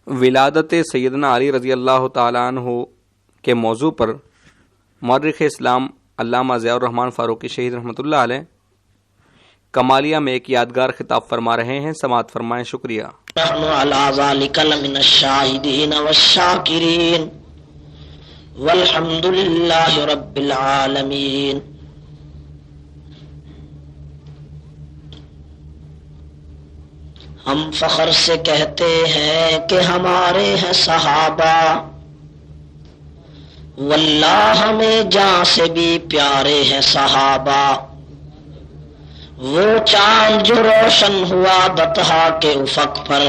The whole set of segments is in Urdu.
ولادت سیدنا علی رضی اللہ تعالیٰ عنہ کے موضوع پر مورخ اسلام علامہ ضیاء الرحمن فاروقی شہید رحمۃ اللہ علیہ کمالیہ میں ایک یادگار خطاب فرما رہے ہیں، سماعت فرمائیں۔ شکریہ۔ نحن علی ذلک لمن الشاہدین والشاکرین والحمد للہ رب العالمین۔ ہم فخر سے کہتے ہیں کہ ہمارے ہیں صحابہ، واللہ ہمیں جاں سے بھی پیارے ہیں صحابہ۔ وہ چاند جو روشن ہوا بطحا کے افق پر،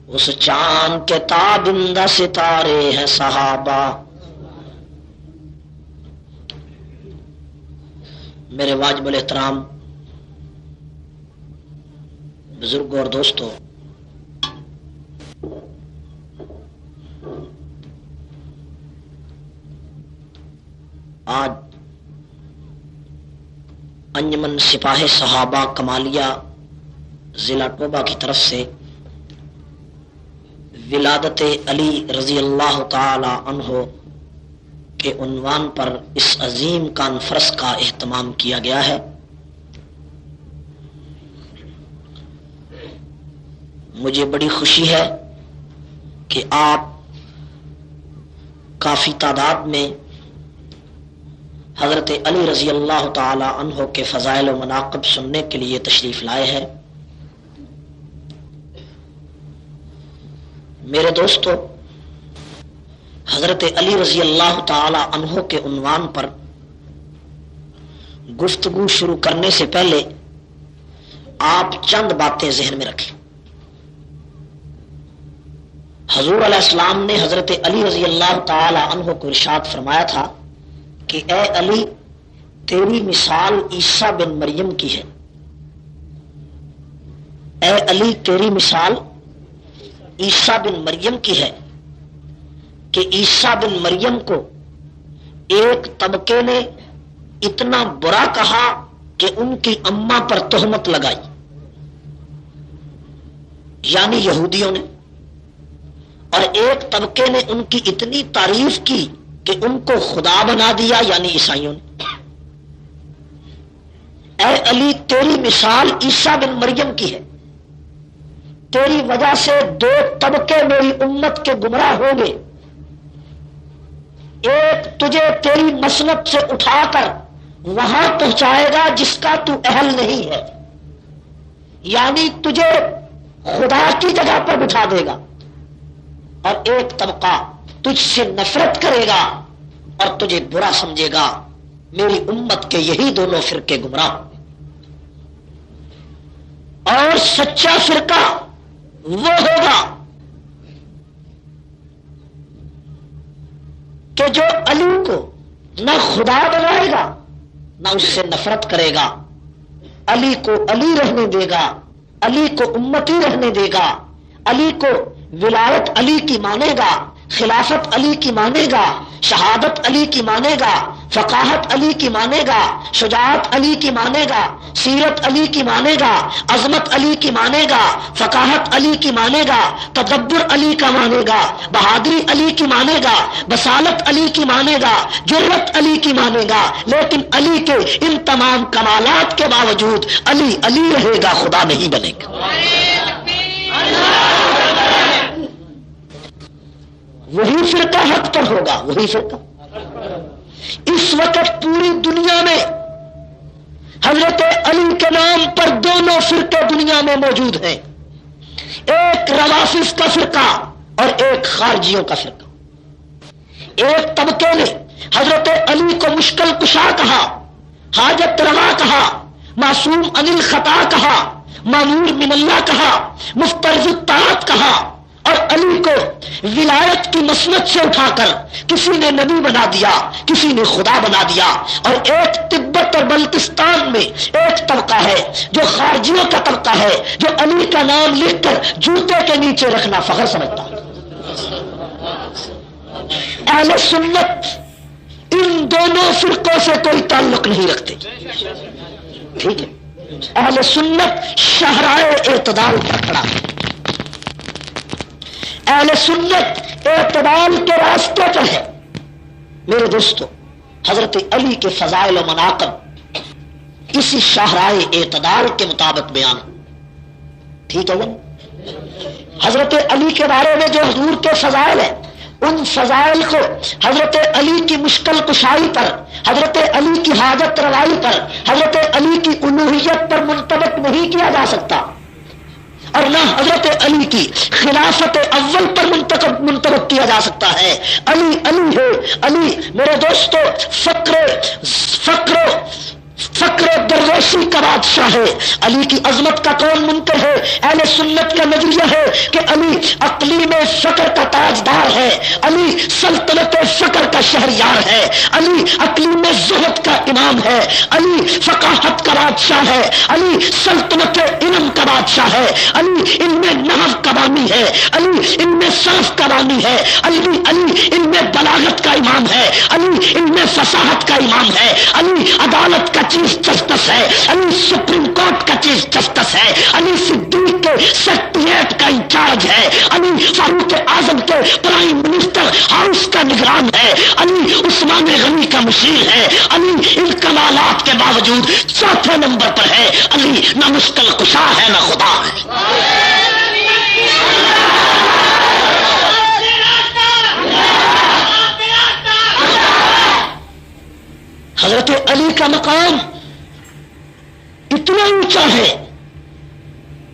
اس چاند کے تابندہ ستارے ہیں صحابہ۔ میرے واجب الاحترام بزرگوں اور دوستوں، آج انجمن سپاہ صحابہ کمالیہ ضلع ٹوبہ کی طرف سے ولادت علی رضی اللہ تعالی عنہ کے عنوان پر اس عظیم کانفرنس کا اہتمام کیا گیا ہے۔ مجھے بڑی خوشی ہے کہ آپ کافی تعداد میں حضرت علی رضی اللہ تعالی عنہ کے فضائل و مناقب سننے کے لیے تشریف لائے ہیں۔ میرے دوستو، حضرت علی رضی اللہ تعالی عنہ کے عنوان پر گفتگو شروع کرنے سے پہلے آپ چند باتیں ذہن میں رکھیں۔ حضور علیہ السلام نے حضرت علی رضی اللہ تعالی عنہ کو ارشاد فرمایا تھا کہ اے علی، تیری مثال عیسیٰ بن مریم کی ہے۔ اے علی، تیری مثال عیسیٰ بن مریم کی ہے کہ عیسیٰ بن مریم کو ایک طبقے نے اتنا برا کہا کہ ان کی اماں پر تہمت لگائی، یعنی یہودیوں نے، اور ایک طبقے نے ان کی اتنی تعریف کی کہ ان کو خدا بنا دیا، یعنی عیسائیوں نے۔ اے علی، تیری مثال عیسیٰ بن مریم کی ہے، تیری وجہ سے دو طبقے میری امت کے گمراہ ہوں گے۔ ایک تجھے تیری مسلط سے اٹھا کر وہاں پہنچائے گا جس کا تو اہل نہیں ہے، یعنی تجھے خدا کی جگہ پر بٹھا دے گا، اور ایک طبقہ تجھ سے نفرت کرے گا اور تجھے برا سمجھے گا۔ میری امت کے یہی دونوں فرقے گمراہ ہوں گے، اور سچا فرقہ وہ ہوگا کہ جو علی کو نہ خدا بنائے گا نہ اس سے نفرت کرے گا، علی کو علی رہنے دے گا، علی کو امتی رہنے دے گا، علی کو ولایت علی کی مانے گا، خلافت علی کی مانے گا، شہادت علی کی مانے گا، فقاہت علی کی مانے گا، شجاعت علی کی مانے گا، سیرت علی کی مانے گا، عظمت علی کی مانے گا، فقاہت علی کی مانے گا، تدبر علی کا مانے گا، بہادری علی کی مانے گا، بصالت علی کی مانے گا، جرت علی کی مانے گا۔ لیکن علی کے ان تمام کمالات کے باوجود علی علی رہے گا، خدا نہیں بنے گا۔ وہی فرقہ حق پر ہوگا، وہی فرقہ۔ اس وقت پوری دنیا میں حضرت علی کے نام پر دونوں فرقے دنیا میں موجود ہیں، ایک روافض کا فرقہ اور ایک خارجیوں کا فرقہ۔ ایک طبقے نے حضرت علی کو مشکل کشا کہا، حاجت روا کہا، معصوم عن الخطا کہا، مامور من اللہ کہا، مفترض الطاعت کہا، اور علی کو ولایت کی مسند سے اٹھا کر کسی نے نبی بنا دیا، کسی نے خدا بنا دیا۔ اور ایک تبت اور بلتستان میں ایک طبقہ ہے جو خارجیوں کا طبقہ ہے، جو علی کا نام لکھ کر جوتے کے نیچے رکھنا فخر سمجھتا ہے۔ اہل سنت ان دونوں فرقوں سے کوئی تعلق نہیں رکھتے، ٹھیک ہے؟ اہل سنت شہرائے اعتدال پر کھڑا ہے۔ اہل سنت اعتدال کے راستے پر ہے. میرے دوستو، حضرت علی کے فضائل و مناقب اسی شاہراہ اعتدال کے مطابق بیان. ٹھیک ہے نا؟ حضرت علی کے بارے میں جو حضور کے فضائل ہیں، ان فضائل کو حضرت علی کی مشکل کشائی پر، حضرت علی کی حاجت روائی پر، حضرت علی کی الوہیت پر منطبق نہیں کیا جا سکتا، اور نہ حضرت علی کی خلافت اول پر منطبق کیا جا سکتا ہے. علی علی ہے. علی میرے دوستو فقر درویشی کا بادشاہ ہے. علی کی عظمت کا کون منکر ہے؟ اہل سنت کا نظریہ ہے کہ علی اقلیم فقر کا تاجدار ہے، علی سلطنت فقر کا شہریار ہے، علی اقلیم زہد کا امام ہے، علی فقاہت کا بادشاہ ہے، علی سلطنت علم کا بادشاہ ہے، علی ان میں نحو کا بانی ہے، علی ان میں صرف کا بانی ہے، علی ان میں بلاغت کا امام ہے، علی ان میں فصاحت کا امام ہے، علی عدالت کا چیف جسٹس ہے، علی سپریم کورٹ کا چیف جسٹس ہے، علی صدیق کے سیکریٹریٹ کا انچارج ہے، علی فاروق اعظم کے پرائم منسٹر ہاؤس کا نگران ہے، علی عثمان غنی کا مشیر ہے، علی ان کمالات کے باوجود چوتھے نمبر پر ہے. علی نہ مشکل کشا ہے نہ خدا ہے. حضرت علی کا مقام اتنا اونچا ہے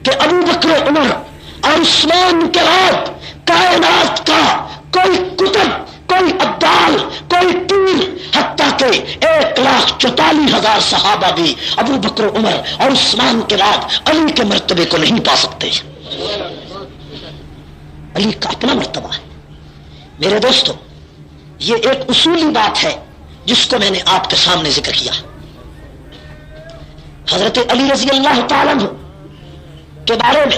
کہ ابو بکر و عمر اور عثمان کے بعد کائنات کا کوئی کتب، کوئی ابدال، کوئی پیر، حتیٰ کہ 1,44,000 صحابہ بھی ابو بکر و عمر اور عثمان کے بعد علی کے مرتبے کو نہیں پا سکتے. علی کا اپنا مرتبہ ہے. میرے دوستو، یہ ایک اصولی بات ہے جس کو میں نے آپ کے سامنے ذکر کیا. حضرت علی رضی اللہ تعالیٰ عنہ کے بارے میں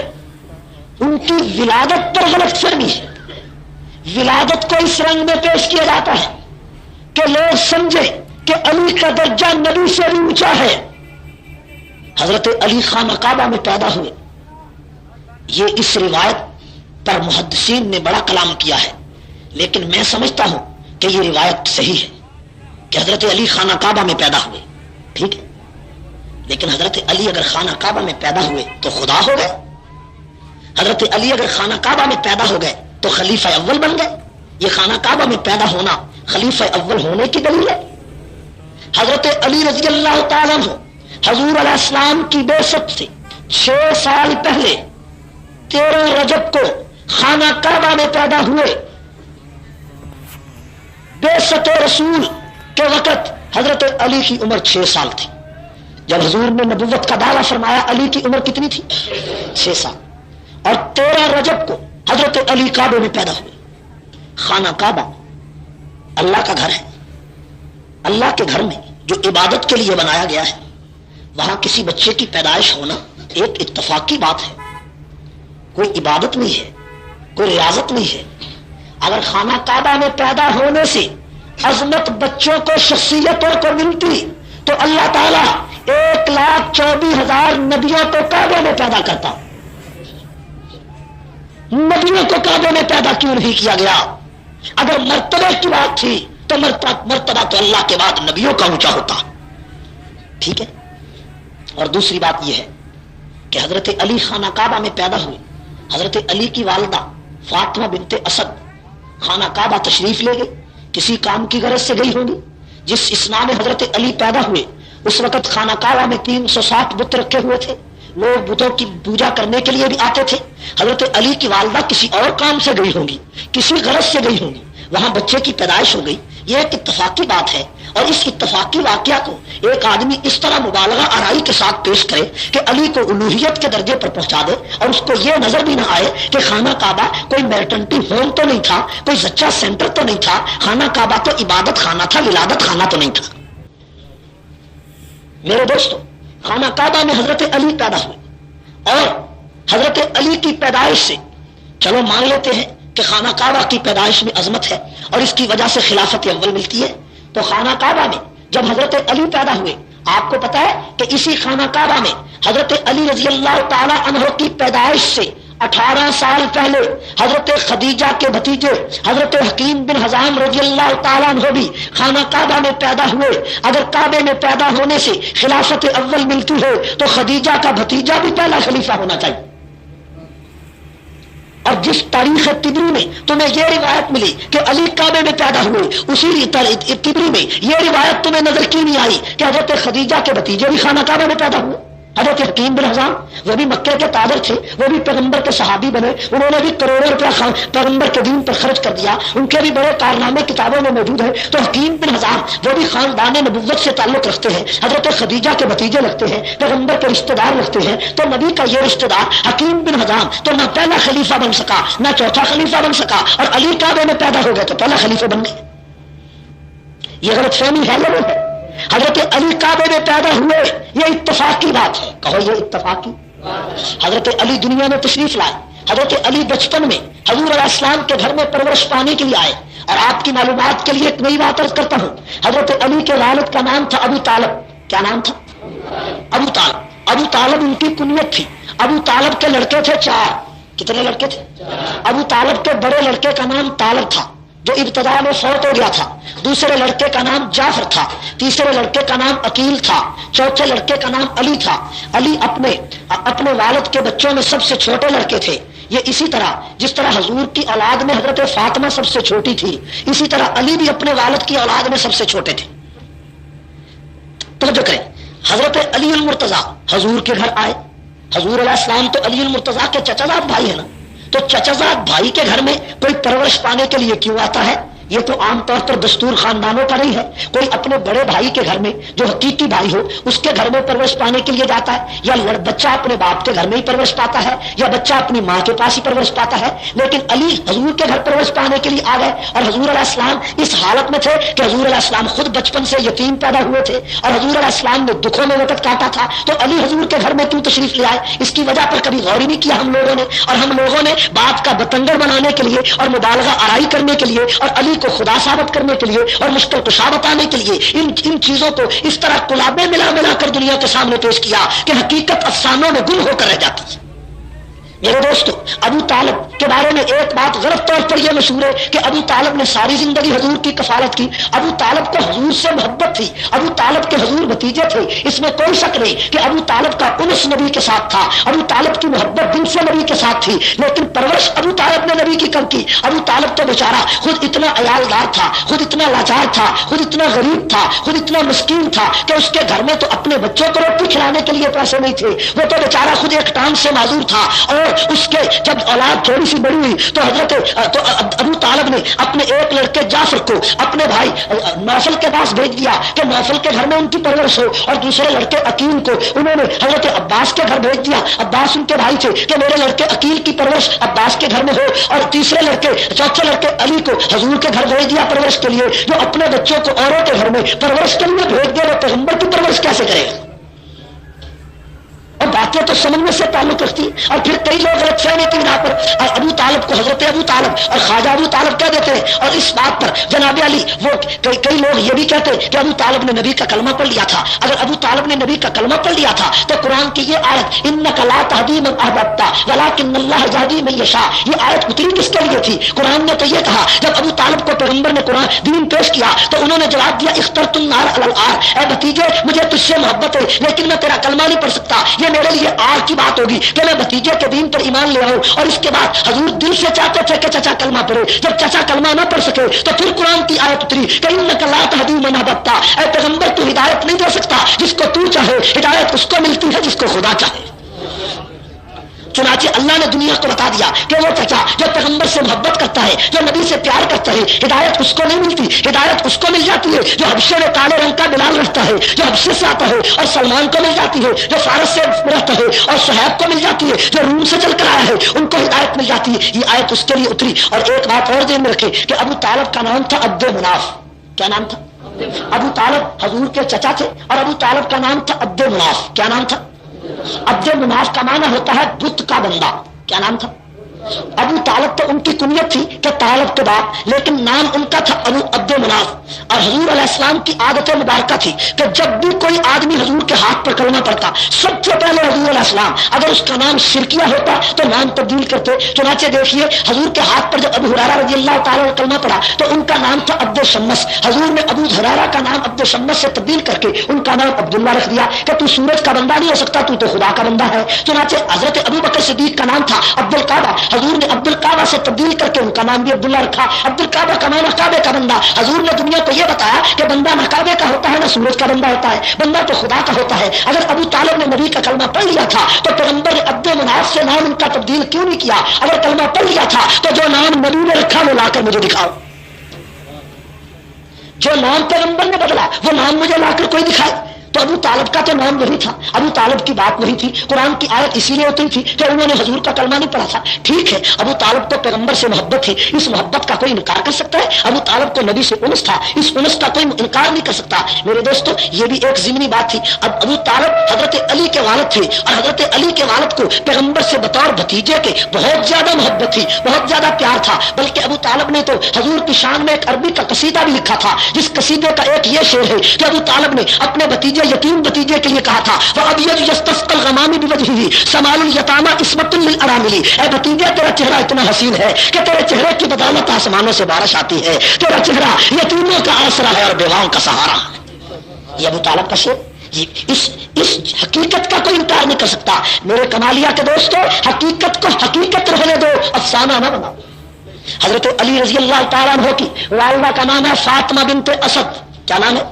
ان کی ولادت پر غلط فہمی ہے. ولادت کو اس رنگ میں پیش کیا جاتا ہے کہ لوگ سمجھے کہ علی کا درجہ نبی سے بھی اونچا ہے. حضرت علی خانہ کعبہ میں پیدا ہوئے. یہ اس روایت پر محدثین نے بڑا کلام کیا ہے، لیکن میں سمجھتا ہوں کہ یہ روایت صحیح ہے کہ حضرت علی خانہ کعبہ میں پیدا ہوئے. ٹھیک ہے، لیکن حضرت علی اگر خانہ کعبہ میں پیدا ہوئے تو خدا ہو گئے. حضرت علی اگر خانہ کعبہ میں پیدا ہو گئے تو خلیفہ اول بن گئے. یہ خانہ کعبہ میں پیدا ہونا خلیفہ اول ہونے کی دلیل ہے. حضرت علی رضی اللہ تعالیٰ عنہ حضور علیہ السلام کی بعثت سے 6 سال پہلے 13 رجب کو خانہ کعبہ میں پیدا ہوئے. بعثت رسول کے وقت حضرت علی کی عمر 6 سال تھی. جب حضور نے نبوت کا دعویٰ فرمایا علی کی عمر کتنی تھی؟ 6 سال. اور 13 رجب کو حضرت علی کعبے میں پیدا ہوئے. خانہ کعبہ اللہ کا گھر ہے. اللہ کے گھر میں جو عبادت کے لیے بنایا گیا ہے، وہاں کسی بچے کی پیدائش ہونا ایک اتفاقی بات ہے. کوئی عبادت نہیں ہے، کوئی ریاضت نہیں ہے. اگر خانہ کعبہ میں پیدا ہونے سے عظمت بچوں کو، شخصیتوں کو ملتی تو اللہ تعالیٰ 1,24,000 نبیوں کو کعبے میں پیدا کرتا. نبیوں کو کعبے میں پیدا کیوں نہیں کیا گیا؟ اگر مرتبے کی بات تھی تو مرتبہ تو اللہ کے بعد نبیوں کا اونچا ہوتا. ٹھیک ہے. اور دوسری بات یہ ہے کہ حضرت علی خانہ کعبہ میں پیدا ہوئے. حضرت علی کی والدہ فاطمہ بنت اسد خانہ کعبہ تشریف لے گئی. کسی کام کی غرض سے گئی ہوگی. جس اسنا میں حضرت علی پیدا ہوئے اس وقت خانہ کعبہ میں 360 بت رکھے ہوئے تھے. لوگ بتوں کی پوجا کرنے کے لیے بھی آتے تھے. حضرت علی کی والدہ کسی اور کام سے گئی ہوگی، کسی غرض سے گئی ہوگی، وہاں بچے کی پیدائش ہو گئی. یہ ایک اتفاقی بات ہے. اور اس اتفاقی واقعہ کو ایک آدمی اس طرح مبالغہ آرائی کے ساتھ پیش کرے کہ علی کو الوہیت کے درجے پر پہنچا دے، اور اس کو یہ نظر بھی نہ آئے کہ خانہ کعبہ کوئی میٹرنٹی ہوم تو نہیں تھا، کوئی زچہ سینٹر تو نہیں تھا. خانہ کعبہ تو عبادت خانہ تھا، ولادت خانہ تو نہیں تھا. میرے دوستو، خانہ کعبہ میں حضرت علی پیدا ہوئے. اور حضرت علی کی پیدائش سے چلو مان لیتے ہیں کہ خانہ کعبہ کی پیدائش میں عظمت ہے اور اس کی وجہ سے خلافت اول ملتی ہے. تو خانہ کعبہ میں جب حضرت علی پیدا ہوئے، آپ کو پتا ہے کہ اسی خانہ کعبہ میں حضرت علی رضی اللہ تعالی عنہ کی پیدائش سے 18 سال پہلے حضرت خدیجہ کے بھتیجے حضرت حکیم بن حزام رضی اللہ تعالیٰ عنہ بھی خانہ کعبہ میں پیدا ہوئے. اگر کعبے میں پیدا ہونے سے خلافت اول ملتی ہے تو خدیجہ کا بھتیجا بھی پہلا خلیفہ ہونا چاہیے. اور جس تاریخ طبری میں تمہیں یہ روایت ملی کہ علی کعبے میں پیدا ہوئے، اسی طبری میں یہ روایت تمہیں نظر کیوں نہیں آئی کہ حضرت خدیجہ کے بھتیجے بھی خانہ کعبہ میں پیدا ہوئے؟ حضرت حکیم بن حزام وہ بھی مکے کے تاجر تھے، وہ بھی پیغمبر کے صحابی بنے، انہوں نے بھی کروڑوں روپیہ پیغمبر کے دین پر خرچ کر دیا، ان کے بھی بڑے کارنامے کتابوں میں موجود ہیں. تو حکیم بن حزام وہ بھی خاندان نبوت سے تعلق رکھتے ہیں، حضرت خدیجہ کے بھتیجے لگتے ہیں، پیغمبر کے رشتہ دار لگتے ہیں. تو نبی کا یہ رشتہ دار حکیم بن حزام تو نہ پہلا خلیفہ بن سکا نہ چوتھا خلیفہ بن سکا، اور علی کعبے میں پیدا ہو گئے تو پہلا خلیفہ بن گئے. یہ غلط فہمی ہے لوگوں ہے. حضرت علی کعبے میں پیدا ہوئے یہ اتفاقی بات ہے. کہو یہ اتفاقی. حضرت علی دنیا میں تشریف لائے. حضرت علی بچپن میں حضور علیہ السلام کے گھر میں پرورش پانے کے لیے آئے. اور آپ کی معلومات کے لیے ایک نئی بات عرض کرتا ہوں، حضرت علی کے والد کا نام تھا ابو طالب. کیا نام تھا؟ ابو طالب. ابو طالب ان کی کنیت تھی. ابو طالب کے لڑکے تھے 4. کتنے لڑکے تھے؟ ابو طالب کے بڑے لڑکے کا نام طالب تھا جو ابتدا میں فوت ہو گیا تھا. دوسرے لڑکے کا نام جعفر تھا. تیسرے لڑکے کا نام عقیل تھا. چوتھے لڑکے کا نام علی تھا. علی اپنے والد کے بچوں میں سب سے چھوٹے لڑکے تھے. یہ اسی طرح جس طرح حضور کی اولاد میں حضرت فاطمہ سب سے چھوٹی تھی، اسی طرح علی بھی اپنے والد کی اولاد میں سب سے چھوٹے تھے. توجہ کریں، حضرت علی المرتضیٰ حضور کے گھر آئے. حضور علیہ السلام تو علی المرتضیٰ کے چچا زاد بھائی ہے نا، تو چچا زاد بھائی کے گھر میں کوئی پرورش پانے کے لیے کیوں آتا ہے؟ یہ تو عام طور پر دستور خاندانوں کا نہیں ہے. کوئی اپنے بڑے بھائی کے گھر میں جو حقیقی بھائی ہو اس کے گھر میں پرورش پانے کے لیے جاتا ہے، یا بچہ اپنے باپ کے گھر میں ہی پرورش پاتا ہے، یا بچہ اپنی ماں کے پاس ہی پرورش پاتا ہے. لیکن علی حضور کے گھر پرورش پانے کے لیے آ گئے. اور حضور علیہ السلام اس حالت میں تھے کہ حضور علیہ السلام خود بچپن سے یتیم پیدا ہوئے تھے اور حضور علیہ السلام نے دکھوں میں وقت کاٹا تھا. تو علی حضور کے گھر میں کیوں تشریف لے آئے؟ اس کی وجہ پر کبھی غور ہی نہیں کیا ہم لوگوں نے. اور ہم لوگوں نے بات کا بتنگڑ بنانے کے لیے اور مبالغہ آرائی کرنے کے لیے اور علی کو خدا ثابت کرنے کے لیے اور مشکل کشا بتانے کے لیے ان چیزوں کو اس طرح کلابیں ملا کر دنیا کے سامنے پیش کیا کہ حقیقت افسانوں میں گم ہو کر رہ جاتی ہے. میرے دوستو، ابو طالب کے بارے میں ایک بات غلط طور پر یہ مشہور ہے کہ ابو طالب نے ساری زندگی حضور کی کفالت کی. ابو طالب کو حضور سے محبت تھی. ابو طالب کے حضور بھتیجے تھے، اس میں کوئی شک نہیں کہ ابو طالب کا انس نبی کے ساتھ تھا. ابو طالب کی محبت دل سے نبی کے ساتھ تھی. لیکن پرورش ابو طالب نے نبی کی کب کی؟ ابو طالب تو بیچارہ خود اتنا عیالدار تھا، خود اتنا لاچار تھا، خود اتنا غریب تھا، خود اتنا مسکین تھا کہ اس کے گھر میں تو اپنے بچوں کو روٹی کھلانے کے لیے پیسے نہیں تھے. وہ تو بیچارہ خود ایک ٹانگ سے معذور تھا. اور اس کے جب اولاد تھوڑی سی بڑی ہوئی تو ابو طالب نے اپنے ایک لڑکے جعفر کو اپنے بھائی نوفل کے پاس بھیج دیا کہ نوفل کے گھر میں ان کی پرورش ہو. اور دوسرے لڑکے عقیل کو انہوں نے حضرت عباس کے گھر بھیج دیا. عباس ان کے بھائی تھے کہ میرے لڑکے عقیل کی پرورش عباس کے گھر میں ہو. اور چوتھے لڑکے علی کو حضور کے گھر بھیج دیا پرورش کے لیے. جو اپنے بچوں کو اوروں کے گھر میں پرورش کے لیے بھیج دیا وہ پیغمبر کی پرورش کیسے کرے گا؟ اور باتیں تو سمجھنے سے تعلق رکھتی. اور پھر کئی لوگ غلط فہمی کی بنا پر ابو طالب کو حضرت ابو طالب اور خواجہ ابو طالب کہہ دیتے ہیں. اور اس بات پر جناب علی وہ کئی لوگ یہ بھی کہتے ہیں کہ ابو طالب نے نبی کا کلمہ پڑھ لیا تھا. اگر ابو طالب نے نبی کا کلمہ پڑھ لیا تھا تو قرآن کی یہ آیت انک لا تہدی من احببت ولکن اللہ یہدی من یشاء، یہ آیت اتری کس کے لیے تھی؟ قرآن نے تو یہ کہا، جب ابو طالب کو پیغمبر نے قرآن دین پیش کیا تو انہوں نے جواب دیا اخترت النار علی العار، اے بھتیجے مجھے تجھ سے محبت ہے لیکن میں تیرا کلمہ نہیں پڑھ سکتا. یہ میرے لیے آر کی بات ہوگی کہ میں بھتیجے کے دین پر ایمان لے آؤں. اور اس کے بعد حضور دل سے چاہتے تھے کہ چچا کلمہ پڑھے. جب چچا کلمہ نہ پڑھ سکے تو پھر قرآن کی آیت اتری کہ انک لا تہدی من احببت، اے پیغمبر تو ہدایت نہیں دے سکتا جس کو تو چاہے، ہدایت اس کو ملتی ہے جس کو خدا چاہے. چنانچہ اللہ نے دنیا کو بتا دیا کہ وہ چچا جو پیغمبر سے محبت کرتا ہے، جو نبی سے پیار کرتا ہے، ہدایت اس کو نہیں ملتی. ہدایت اس کو مل جاتی ہے جو حبشے میں کالے رنگ کا بلال رہتا ہے، جو حبشے سے آتا ہے. اور سلمان کو مل جاتی ہے جو فارس سے رہتا ہے. اور صہیب کو مل جاتی ہے جو روم سے چل کر آیا ہے، ان کو ہدایت مل جاتی ہے. یہ آیت اس کے لیے اتری. اور ایک بات اور ذہن میں رکھے کہ ابو طالب کا نام تھا عبد مناف. کیا نام تھا؟ ابو طالب حضور کے چچا تھے اور ابو طالب کا نام تھا عبد مناف. کیا نام تھا؟ عبد مناف کا معنی ہوتا ہے بت کا بندہ. کیا نام تھا؟ ابو طالب تو ان کی کنیت تھی کہ طالب کے باپ، لیکن نام ان کا تھا ابو عبد مناف. اور حضور علیہ السلام کی عادت مبارکہ تھی کہ جب بھی کوئی آدمی حضور کے ہاتھ پر کلمہ پڑتا، سب سے پہلے حضور علیہ السلام اگر اس کا نام شرکیہ ہوتا تو نام تبدیل کرتے. چنانچہ دیکھیے حضور کے ہاتھ پر جب ابو ہریرہ رضی اللہ تعالیٰ نے کلمہ پڑھا تو ان کا نام تھا عبد شمس. حضور نے ابو ہریرہ کا نام عبد شمس سے تبدیل کر کے ان کا نام عبداللہ رکھ دیا کہ تو سورج کا بندہ نہیں ہو سکتا، تو خدا کا بندہ ہے. چنانچہ حضرت ابو بکر صدیق کا نام تھا عبد الکعبہ. حضور نے عبد الکعبہ سے تبدیل کر کے ان کا نام بھی عبداللہ رکھا. عبد الکعبہ کا معنی کعبے کا بندہ. حضور نے دنیا کو یہ بتایا کہ بندہ نہ کعبے کا ہوتا ہے نہ سورج کا بندہ ہوتا ہے، بندہ تو خدا کا ہوتا ہے. اگر ابو طالب نے نبی کا کلمہ پڑھ لیا تھا تو پیغمبر نے عبد مناف سے نام ان کا تبدیل کیوں نہیں کیا؟ اگر کلمہ پڑھ لیا تھا تو جو نام نبی نے رکھا وہ لا کر مجھے دکھاؤ. جو نام پیغمبر نے بدلا وہ نام مجھے لا کر کوئی دکھائے. تو ابو طالب کا تو نام وہی تھا، ابو طالب کی بات وہی تھی. قرآن کی آیت اسی لیے ہوتی تھی کہ انہوں نے حضور کا کلمہ نہیں پڑھا تھا. ٹھیک ہے، ابو طالب تو پیغمبر سے محبت تھی، اس محبت کا کوئی انکار کر سکتا ہے؟ ابو طالب کو نبی سے انس تھا، اس انس کا کوئی انکار نہیں کر سکتا. میرے دوستو یہ بھی ایک ضمنی بات تھی. اب ابو طالب حضرت علی کے والد تھے اور حضرت علی کے والد کو پیغمبر سے بطور بھتیجے کے بہت زیادہ محبت تھی، بہت زیادہ پیار تھا. بلکہ ابو طالب نے تو حضور کی شان میں ایک عربی کا قصیدہ بھی لکھا تھا، جس قصیدے کا ایک یہ شعر ہے کہ ابو طالب نے اپنے بھتیجے یتیم بھتیجے کے لیے کہا تھا وَأَبْيَضُ يَسْتَسْقَى الْغَمَامِ بِوَجْهِهِ سَمَالُ الْيَتَامَى عِصْمَةٌ لِلْأَرَامِلِ. اے بھتیجے تیرا چہرہ اتنا حسین ہے کہ تیرے چہرے کی بدولت آسمانوں سے بارش آتی ہے. تیرا چہرہ یتیموں کا آسرا ہے اور بیواؤں کا سہارا. یہ ابو طالب کا شعر، اس حقیقت کا کوئی انکار نہیں کر سکتا. میرے کمالیہ کے دوستو، حقیقت کو حقیقت رہنے دو، افسانہ نہ بناؤ. حضرت علی رضی اللہ تعالیٰ عنہ کی والدہ کا نام ہے فاطمہ بنت اسد. کیا نام ہے؟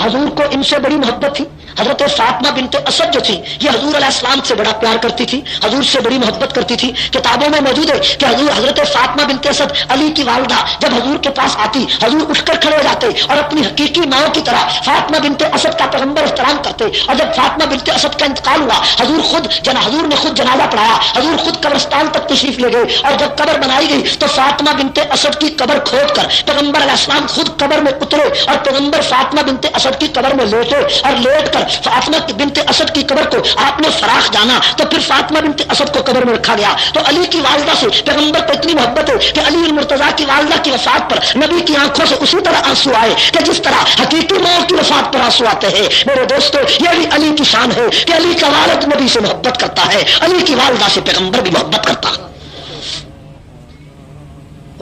حضور کو ان سے بڑی محبت تھی. حضرت فاطمہ بنت اسد جو تھی یہ حضور علیہ السلام سے بڑا پیار کرتی تھی، حضور سے بڑی محبت کرتی تھی. کتابوں میں موجود ہے کہ حضرت فاطمہ بنت اسد علی کی والدہ جب حضور کے پاس آتی، حضور اٹھ کر کھڑے ہو جاتے اور اپنی حقیقی ماں کی طرح فاطمہ بنت اسد کا پیغمبر احترام کرتے. اور جب فاطمہ بنت اسد کا انتقال ہوا، حضور نے خود جنازہ پڑھایا، حضور خود قبرستان تک تشریف لے گئے. اور جب قبر بنائی گئی تو فاطمہ بنت اسد کی قبر کھود کر پیغمبر علیہ السلام خود قبر میں اترے اور پیغمبر فاطمہ بنت اسد کی قبر میں لیٹے اور لیٹ کر فاطمہ بنت اسد کی قبر کو آپ نے فراخ جانا تو پھر فاطمہ بنت اسد کو قبر میں رکھا گیا. تو علی کی والدہ سے پیغمبر کو اتنی محبت ہے کہ علی المرتضیٰ کی والدہ کی وفات پر نبی کی آنکھوں سے اسی طرح آنسو آئے کہ جس طرح حقیقی ماں کی وفات پر آنسو آتے ہیں. میرے دوستو یہ بھی علی کی شان ہے کہ علی کا والد نبی سے محبت کرتا ہے، علی کی والدہ سے پیغمبر بھی محبت کرتا ہے.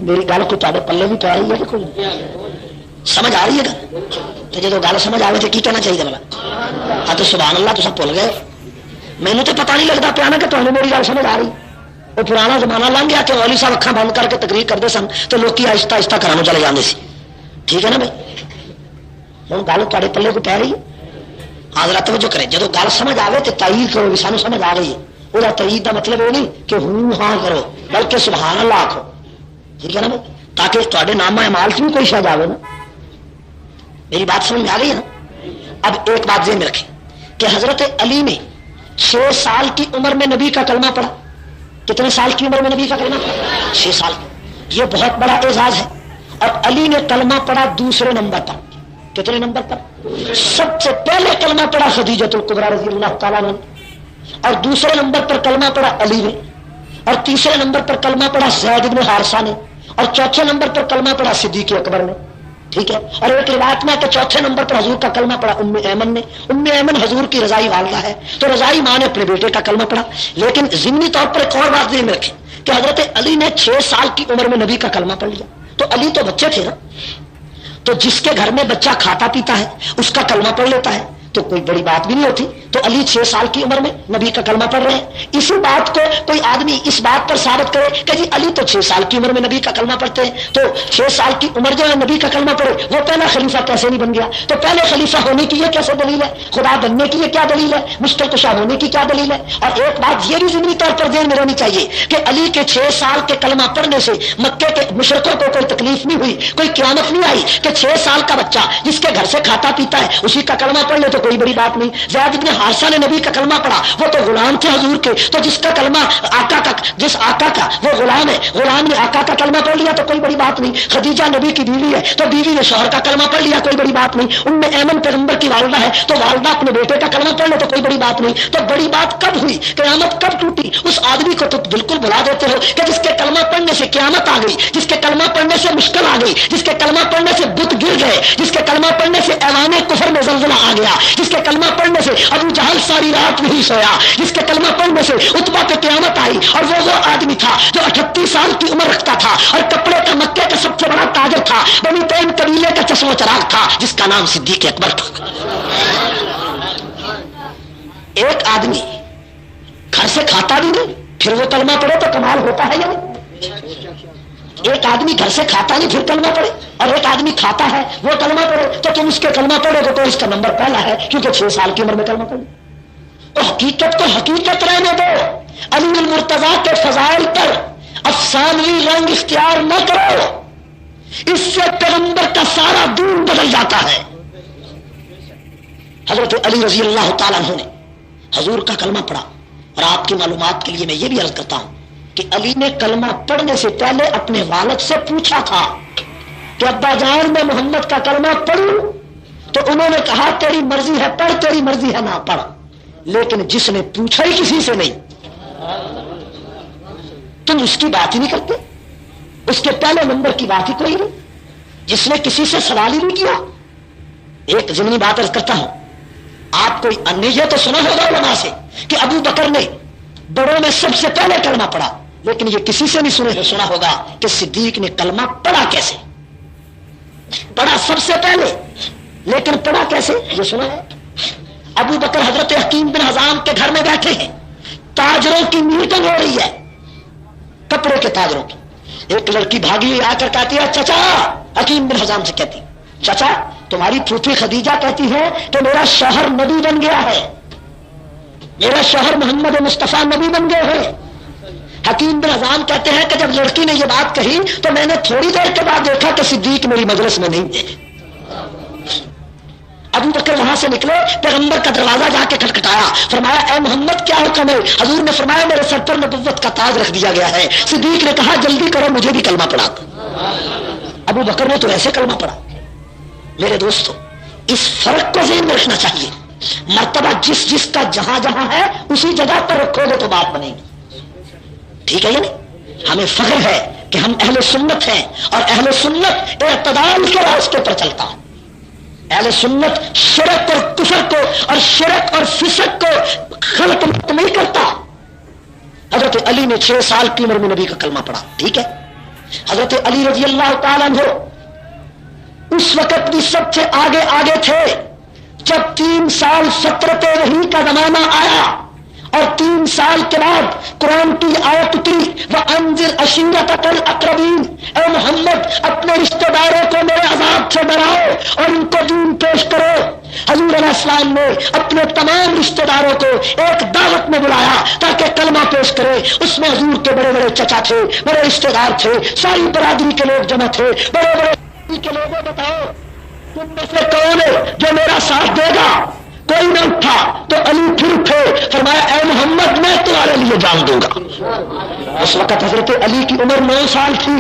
میری گل کو تھوڑے پلے بھی تو آ رہی ہے، کوئی سمجھ آ رہی ہے گا؟ تو جب گل سمجھ آئے تو کی کہنا چاہیے بلا؟ ہاں تو سبحان اللہ تو سب بھول گئے. مینو تو پتا نہیں لگتا پیا نا کہ تمہیں میری گل سمجھ آ رہی. وہ پرانا زمانہ لنگ گیا کہ مولوی صاحب اکھاں بند کر کے تقریر کرتے سن تو لوگ آہستہ آہستہ گھروں چلے جاتے سی. ٹھیک ہے نا بھائی؟ ہوں گل تے پلے کو پی رہی ہے. حضرت توجہ کرے، جب گل سمجھ آئے تو تائید کرو بھی سانو سمجھ آ گئی ہے. وہ تائید کا مطلب یہ نہیں کہ ہوں ہاں کرو، بلکہ سبحان اللہ آخو. ٹھیک ہے نا بھائی؟ تاکہ تے نامہ اعمال سے بھی کوئی شاید آئے نا. میری بات سمجھ میں آ گئی ہے نا؟ اب ایک بات ذہن میں رکھیں کہ حضرت علی نے 6 سال کی عمر میں نبی کا کلمہ پڑھا. کتنے سال کی عمر میں نبی کا کلمہ پڑھا؟ 6 سال. یہ بہت بڑا اعزاز ہے. اور علی نے کلمہ پڑھا دوسرے نمبر پر. کتنے نمبر پر؟ سب سے پہلے کلمہ پڑھا خدیجۃ الکبریٰ رضی اللہ تعالیٰ عنہ، اور دوسرے نمبر پر کلمہ پڑھا علی نے، اور تیسرے نمبر پر کلمہ پڑھا زید بن حارثہ نے، اور چوتھے نمبر پر کلمہ پڑھا صدیق اکبر نے. ٹھیک ہے. اور ایک روایت میں کہ چوتھے نمبر پر حضور کا کلمہ پڑھا ام ایمن نے. ام ایمن حضور کی رضائی والدہ ہے، تو رضائی ماں نے اپنے بیٹے کا کلمہ پڑھا. لیکن ضمنی طور پر ایک اور بات ذہن میں رکھیں کہ حضرت علی نے 6 سال کی عمر میں نبی کا کلمہ پڑھ لیا. تو علی تو بچے تھے نا، تو جس کے گھر میں بچہ کھاتا پیتا ہے اس کا کلمہ پڑھ لیتا ہے تو کوئی بڑی بات بھی نہیں ہوتی. تو علی 6 سال کی عمر میں نبی کا کلمہ پڑھ رہے ہیں. اسی بات کو کوئی آدمی اس بات پر ثابت کرے کہ جی علی تو 6 سال کی عمر میں نبی کا کلمہ پڑھتے ہیں، تو 6 سال کی عمر جو ہے نبی کا کلمہ پڑھے وہ پہلا خلیفہ کیسے نہیں بن گیا؟ تو پہلے خلیفہ ہونے کی یہ کیسے دلیل ہے؟ خدا بننے کی یہ کیا دلیل ہے؟ مشکل کشا ہونے کی کیا دلیل ہے؟ اور ایک بات یہ بھی ضمنی طور پر ذہن میں رہنی چاہیے کہ علی کے 6 سال کے کلمہ پڑھنے سے مکے کے مشرکوں کو کوئی تکلیف نہیں ہوئی، کوئی قیامت نہیں آئی کہ 6 سال کا بچہ جس کے گھر سے کھاتا پیتا ہے اسی کا کلمہ پڑھ لے تو کوئی بڑی بات نہیں. زید بن حارثہ نے نبی کا کلمہ پڑھا, وہ تو غلام تھے حضور کے, تو جس کا کلمہ جس آقا کا وہ غلام ہے, غلام نے آقا کا کلمہ پڑھ لیا تو کوئی بڑی بات نہیں. خدیجہ نبی کی بیوی ہے تو بیوی نے شوہر کا کلمہ پڑھ لیا, کوئی بڑی بات نہیں. ام ایمن پیغمبر کی والدہ ہے تو والدہ اپنے بیٹے کا کلمہ پڑھ لے تو کوئی بڑی بات نہیں. تو بڑی بات کب ہوئی, قیامت کب ٹوٹی؟ اس آدمی کو تو بالکل بھلا دیتے ہو کہ جس کے کلمہ پڑھنے سے قیامت آ گئی, جس کے کلمہ پڑھنے سے مشکل آ گئی, جس کے کلمہ پڑھنے سے بت گر گئے, جس کے کلمہ پڑھنے سے ایوان کفر میں زلزلہ آ گیا, جس کے کلمہ پڑھنے سے ابو جہل ساری رات نہیں سویا, جس کے کلمہ پڑھنے سے عتبہ پہ قیامت آئی. اور وہ آدمی تھا جو 38 سال کی عمر رکھتا تھا اور کپڑے کا مکے کا سب سے بڑا تاجر تھا, بنی تیم قبیلے کا چشم و چراغ تھا, جس کا نام صدیق اکبر تھا. ایک آدمی گھر سے کھاتا بھی نہیں پھر وہ کلمہ پڑھے تو کمال ہوتا ہے یا نہیں؟ ایک آدمی گھر سے کھاتا نہیں پھر کلمہ پڑھے, اور ایک آدمی کھاتا ہے وہ کلمہ پڑھے, تو تم اس کے کلمہ پڑھو گے تو اس کا نمبر پہلا ہے کیونکہ 6 سال کی عمر میں کلمہ پڑھے. تو حقیقت کو حقیقت رہنے دو. علی المرتضیٰ کے فضائل پر افسانوی رنگ اختیار نہ کرو, اس سے پیغمبر کا سارا دین بدل جاتا ہے. حضرت علی رضی اللہ تعالیٰ عنہ نے حضور کا کلمہ پڑھا, اور آپ کی معلومات کے لیے میں یہ بھی عرض کرتا ہوں کہ علی نے کلمہ پڑھنے سے پہلے اپنے والد سے پوچھا تھا کہ ابا جان میں محمد کا کلمہ پڑھوں, تو انہوں نے کہا تیری مرضی ہے پڑھ, تیری مرضی ہے نہ پڑھ. لیکن جس نے پوچھا ہی کسی سے نہیں, تم اس کی بات ہی نہیں کرتے, اس کے پہلے نمبر کی بات ہی کوئی نہیں, جس نے کسی سے سوال ہی نہیں کیا. ایک ضمنی بات عرض کرتا ہوں, آپ کوئی انہیں یہ تو سنا ہوگا علماء سے کہ ابو بکر نے بڑوں میں سب سے پہلے کلمہ پڑھا, لیکن یہ کسی سے نہیں سنا ہوگا کہ صدیق نے کلمہ پڑھا کیسے. پڑھا سب سے پہلے, لیکن پڑھا کیسے یہ سنا ہے. ابو بکر حضرت حکیم بن حزام کے گھر میں بیٹھے ہیں, تاجروں کی میٹنگ ہو رہی ہے, کپڑے کے تاجروں کی. ایک لڑکی بھاگی آ کر کہتی ہے چچا, حکیم بن حزام سے کہتی چچا تمہاری پھوپھی خدیجہ کہتی ہے کہ میرا شوہر نبی بن گیا ہے, میرا شوہر محمد مصطفیٰ نبی بن گئے ہیں. حکیم بن حزام کہتے ہیں کہ جب لڑکی نے یہ بات کہی تو میں نے تھوڑی دیر کے بعد دیکھا کہ صدیق میری مجلس میں نہیں ہے. ابو بکر وہاں سے نکلے, پیغمبر کا دروازہ جا کے کھٹکھٹایا, فرمایا اے محمد کیا حکم ہے؟ حضور نے فرمایا میرے سر پر نبوت کا تاج رکھ دیا گیا ہے. صدیق نے کہا جلدی کرو مجھے بھی کلمہ پڑھا. ابو بکر نے تو ایسے کلمہ پڑھا. میرے دوستو اس فرق کو ذہن میں رکھنا چاہیے. مرتبہ جس کا جہاں جہاں ہے اسی جگہ پر رکھو گے تو بات بنے گی. ٹھیک ہے یا نہیں؟ ہمیں فخر ہے کہ ہم اہل سنت ہیں, اور اہل سنت اعتدال کے راستے پر چلتا ہے. اہل سنت شرک اور کفر کو اور شرک اور فسق کو خلط نہیں کرتا. حضرت علی نے 6 سال کی عمر میں نبی کا کلمہ پڑھا, ٹھیک ہے. حضرت علی رضی اللہ تعالیٰ عنہ اس وقت بھی سب سے آگے تھے جب 3 سال فترت وحی کا زمانہ آیا, اور 3 سال کے بعد قرآن کی آیت اتری وَأَنذِرْ عَشِيرَتَكَ الْأَقْرَبِينَ, اے محمد اپنے رشتہ داروں کو میرے عذاب سے ڈراؤ اور ان کو دین پیش کرو. حضور علیہ السلام نے اپنے تمام رشتہ داروں کو ایک دعوت میں بلایا تاکہ کلمہ پیش کرے. اس میں حضور کے بڑے بڑے چچا تھے, بڑے رشتہ دار تھے, ساری برادری کے لوگ جمع تھے. بڑے بڑے کے لوگوں بتاؤ تم میں سے کون ہے جو میرا ساتھ دے گا؟ کوئی نہ اٹھا تو علی پھر اٹھے, فرمایا اے محمد میں تمہارے لیے جان دوں گا. اس وقت حضرت علی کی عمر 9 سال تھی.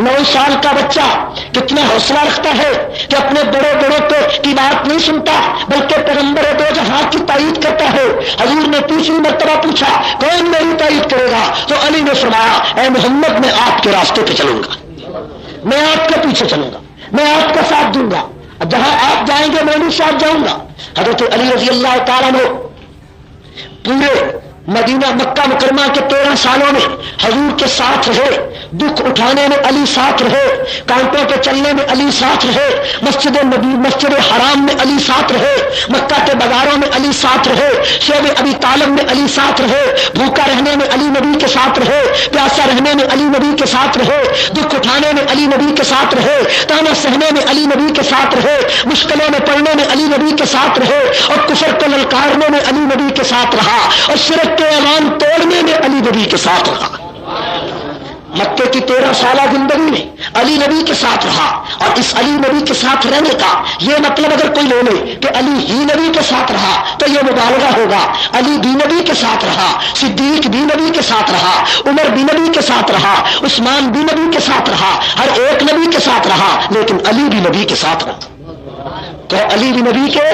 9 سال کا بچہ کتنا حوصلہ رکھتا ہے کہ اپنے بڑے بڑوں کی بات نہیں سنتا بلکہ پیغمبر دو جہاں کی تائید کرتا ہے. حضور نے تیسری مرتبہ پوچھا کون میری تائید کرے گا, تو علی نے فرمایا اے محمد میں آپ کے راستے پہ چلوں گا, میں آپ کے پیچھے چلوں گا, میں آپ کا ساتھ دوں گا, جہاں آپ جائیں گے میں بھی ساتھ جاؤں گا. حضرت علی رضی اللہ تعالیٰ نے پورے مدینہ مکہ مکرمہ کے 13 سالوں میں حضور کے ساتھ رہے. دکھ اٹھانے میں علی ساتھ رہے, کانٹوں کے چلنے میں علی ساتھ رہے, مسجد نبی مسجد حرام میں علی ساتھ رہے, مکہ کے بازاروں میں علی ساتھ رہے, شیب ابی طالب میں علی ساتھ رہے, بھوکا رہنے میں علی نبی کے ساتھ رہے, پیاسا رہنے میں علی نبی کے ساتھ رہے, دکھ اٹھانے میں علی نبی کے ساتھ رہے, تانا سہنے میں علی نبی کے ساتھ رہے, مشکلوں میں پڑنے میں علی نبی کے ساتھ رہے, اور کفر کو للکارنے میں علی نبی کے ساتھ رہا, اور شرک کے اعلان توڑنے میں علی نبی کے ساتھ رہا. مکے کی 13 سالہ زندگی میں علی نبی کے ساتھ رہا، اور اس علی نبی کے ساتھ رہنے کا یہ مطلب اگر کوئی لے لے کہ علی ہی نبی کے ساتھ رہا تو یہ مبالغہ ہوگا۔ علی بھی نبی کے ساتھ رہا، صدیق بھی نبی کے ساتھ رہا، عمر بھی نبی کے ساتھ رہا، عثمان بھی نبی کے ساتھ رہا، ہر ایک نبی کے ساتھ رہا، لیکن علی بھی نبی کے ساتھ رہا۔ تو علی بھی نبی کے،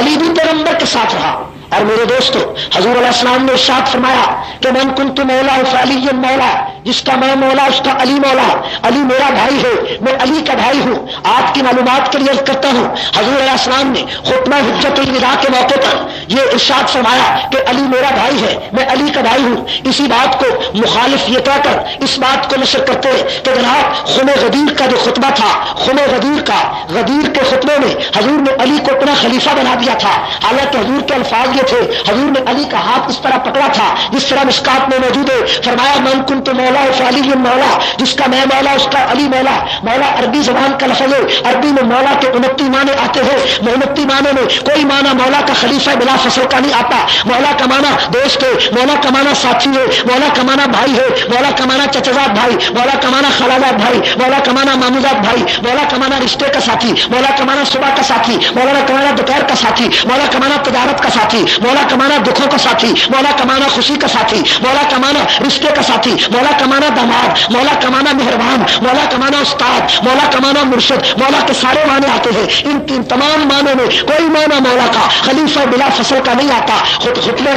علی بھی پیغمبر کے ساتھ رہا۔ اور میرے دوستو، حضور علیہ السلام نے ارشاد فرمایا کہ من کنت مولا فعلی مولا، جس کا میں مولا اس کا علی مولا۔ علی میرا بھائی ہے، میں علی کا بھائی ہوں۔ آپ کی معلومات کے لیے عرض کرتا ہوں، حضور علیہ السلام نے خطبہ حجت الوداع کے موقع پر یہ ارشاد فرمایا کہ علی میرا بھائی ہے، میں علی کا بھائی ہوں۔ اسی بات کو مخالف یہ کہہ کر اس بات کو نشر کرتے کہ جناب خم غدیر کا جو خطبہ تھا، خم غدیر کا، غدیر کے خطبے میں حضور نے علی کو اپنا خلیفہ بنا دیا تھا۔ حالانکہ حضور کے الفاظ تھے، حضور نے علی کا ہاتھ اس طرح پکڑا تھا جس طرح مشکات میں موجود ہے، فرمایا من کنت مولا فعلی مولا، جس کا میں مولا اس کا علی مولا۔ مولا عربی زبان کا لفظ ہے، عربی میں مولا کے 29 معنی آتے ہیں۔ 29 معنی میں کوئی معنی مولا کا خلیفہ بلا فصل کا نہیں آتا۔ مولا کا معنی دوست ہے، مولا کا معنی ساتھی ہے، مولا کا معنی بھائی ہے، مولا کا معنی چچزاد بھائی، مولا کا معنی خالازاد بھائی، مولا کا معنی ماموزاد بھائی، مولا کا معنی رشتے کا ساتھی، مولا کا معنی صبح کا ساتھی، مولا کا معنی دوپہر کا ساتھی، مولا کا معنی تجارت کا ساتھی، مولا کا معنی دکھوں کا ساتھی، مولا کا معنی خوشی کا ساتھی، مولا کا معنی رشتے کا ساتھی، مولا کا معنی داماد، مولا کا معنی مہربان، مولا کا معنی استاد، مولا کا معنی مرشد، مولا کے سارے معنی آتے ہیں۔ ان تمام معنی میں کوئی معنی مولا کا خلیفہ بلا فصل کا نہیں آتا۔ خطبے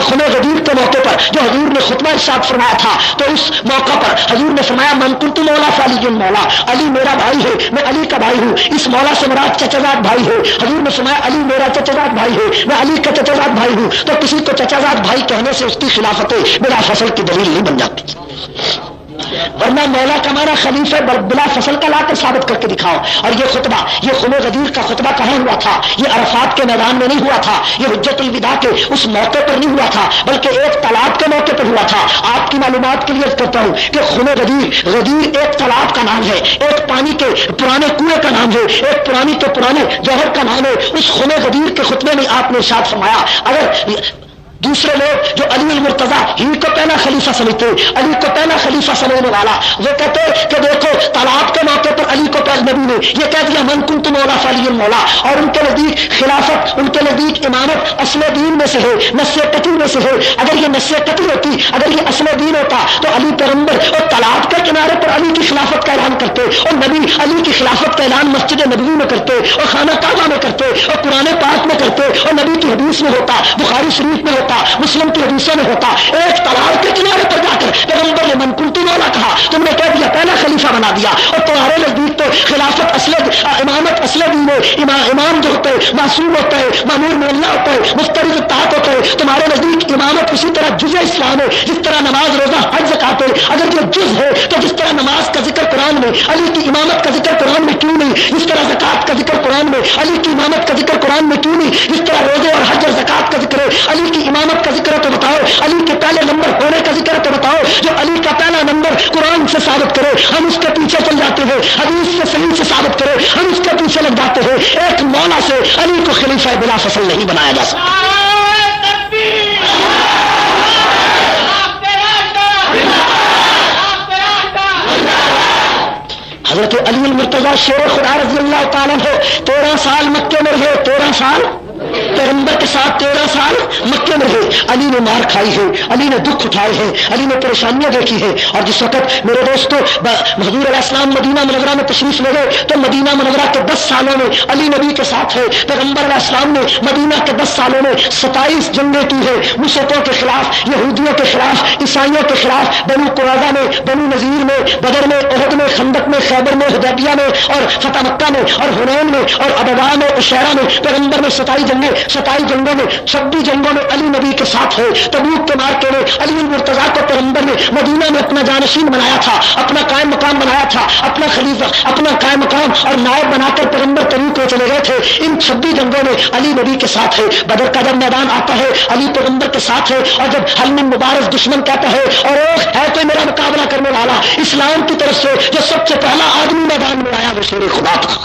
خم غدیر کے موقع پر جو حضور نے خطبہ ارشاد فرمایا تھا، تو اس موقع پر حضور نے فرمایا من کنت مولا فعلی مولا، علی میرا بھائی ہے، میں علی کا بھائی ہوں۔ اس مولا سے مراد چچزاد بھائی ہے۔ حضور نے فرمایا علی میرا چچزاد بھائی ہے، میں علی کا چچزاد بھائی ہوں۔ تو کسی کو چچازاد بھائی کہنے سے اس کی خلافت بلا فصل کی دلیل نہیں بن جاتی، ورنہ مولا کا معنی خلیفہ بلا فصل کا لا کر ثابت کر کے دکھاؤ۔ اور یہ خطبہ، یہ خم غدیر کا خطبہ کہاں ہوا تھا؟ یہ عرفات کے میدان میں نہیں ہوا تھا، یہ حجت الوداع کے اس موقع پر نہیں ہوا تھا، بلکہ ایک تالاب کے موقع پر ہوا تھا۔ آپ کی معلومات کے لیے عرض کرتا ہوں کہ خم غدیر، غدیر ایک تالاب کا نام ہے، ایک پانی کے پرانے کنویں کا نام ہے، ایک پرانی کے پرانے جوہر کا نام ہے۔ اس خم غدیر کے خطبے میں آپ نے ارشاد فرمایا، اگر دوسرے لوگ جو علی المرتضیٰ ہی کو پہلا خلیفہ سمجھتے، علی کو پہلا خلیفہ سمجھنے والا، وہ کہتے کہ دیکھو تالاب کے موقع پر علی کو پہلے نبی نے یہ کہہ دیا من کنت مولا فعلی مولا، اور ان کے نزدیک خلافت، ان کے نزدیک امامت اصل دین میں سے ہے، نص قطعی میں سے ہے۔ اگر یہ نص قطعی ہوتی، اگر یہ اصل دین ہوتا تو علی پیغمبر اور تالاب کے کنارے پر علی کی خلافت کا اعلان کرتے، اور نبی علی کی خلافت کا اعلان مسجد نبوی میں کرتے، اور خانہ کعبہ میں کرتے، اور قرآن پاک میں کرتے، اور نبی کی حدیث میں ہوتا، بخاری شریف میں ہوتا، مسلم کی حدیثوں میں ہوتا۔ ایک تالاب کے کنارے پر جا کر پیغمبر نے من کنت مولا کہا، تم نے کہہ دیا پہلا خلیفہ بنا دیا، اور تمہارے نزدیک تو خلافت اصل، امامت اصل دین ہے، امام جو ہوتا ہے معصوم ہوتا ہے، مامور میں اللہ ہوتا ہے، مفترض اطاعت ہوتا ہے۔ تمہارے نزدیک امامت اسی طرح جز اسلام ہے، جس طرح نماز روزہ حج زکات ہے۔ اگر یہ جز ہے تو جس طرح نماز کا ذکر قرآن میں، علی کی امامت کا ذکر قرآن میں کیوں نہیں؟ جس طرح زکات کا ذکر قرآن میں، علی کی امامت کا ذکر قرآن میں کیوں نہیں؟ جس طرح روزے اور حج اور زکات کا ذکر ہے، علی کی امامت کا ذکر ہے تو بتاؤ، علی کے پہلے نمبر ہونے کا ذکر ہے تو بتاؤ۔ جو علی کا پہلا نمبر قرآن سے ثابت کرے ہم اس کے پیچھے چل جاتے ہیں، حدیث سے صحیح سے ثابت کرے ہم اس کے پیچھے لگ جاتے ہیں۔ ایک مولا سے علی کو خلیفہ بلا فصل نہیں بنایا جا سکتا۔ حضرت علی المرتضیٰ شیر خدا رضی اللہ تعالیٰ عنہ 13 سال مکے میں رہے، 13 سال پیغمبر کے ساتھ 13 سال مکے میں رہے۔ علی نے مار کھائی ہے، علی نے دکھ اٹھائے ہیں، علی نے پریشانیاں دیکھی ہیں۔ اور جس وقت میرے دوستو حضور علیہ السلام مدینہ منورہ میں تشریف لے گئے تو مدینہ منورہ کے 10 سالوں میں علی نبی کے ساتھ ہے۔ پیغمبر علیہ السلام نے مدینہ کے 10 سالوں میں 27 جنگیں کی ہے، مشرکوں کے خلاف، یہودیوں کے خلاف، عیسائیوں کے خلاف، بنو قریظہ میں، بنو نذیر میں، بدر میں، احد میں، خندق میں، خیبر میں، حدیبیہ میں، اور فتح مکہ میں، اور حنین میں، اور ابوا میں، عشیرہ میں۔ پیغمبر نے 27 جنگوں میں 26 جنگوں میں علی نبی کے ساتھ ہے۔ تبوک کے مارکے میں علی المرتضیٰ کو پیغمبر نے مدینہ میں اپنا جانشین بنایا تھا، اپنا قائم مقام بنایا تھا، اپنا خلیفہ، اپنا قائم مقام اور نائب بنا کر پیغمبر طریق کو چلے گئے تھے۔ ان 26 جنگوں میں علی نبی کے ساتھ ہے۔ بدر کا جب میدان آتا ہے علی پیغمبر کے ساتھ ہے، اور جب حل من مبارز دشمن کہتا ہے اور ایک ہے کوئی میرا مقابلہ کرنے والا اسلام کی طرف سے، جو سب سے پہلا آدمی میدان میں آیا وہ شیر خدا تھا۔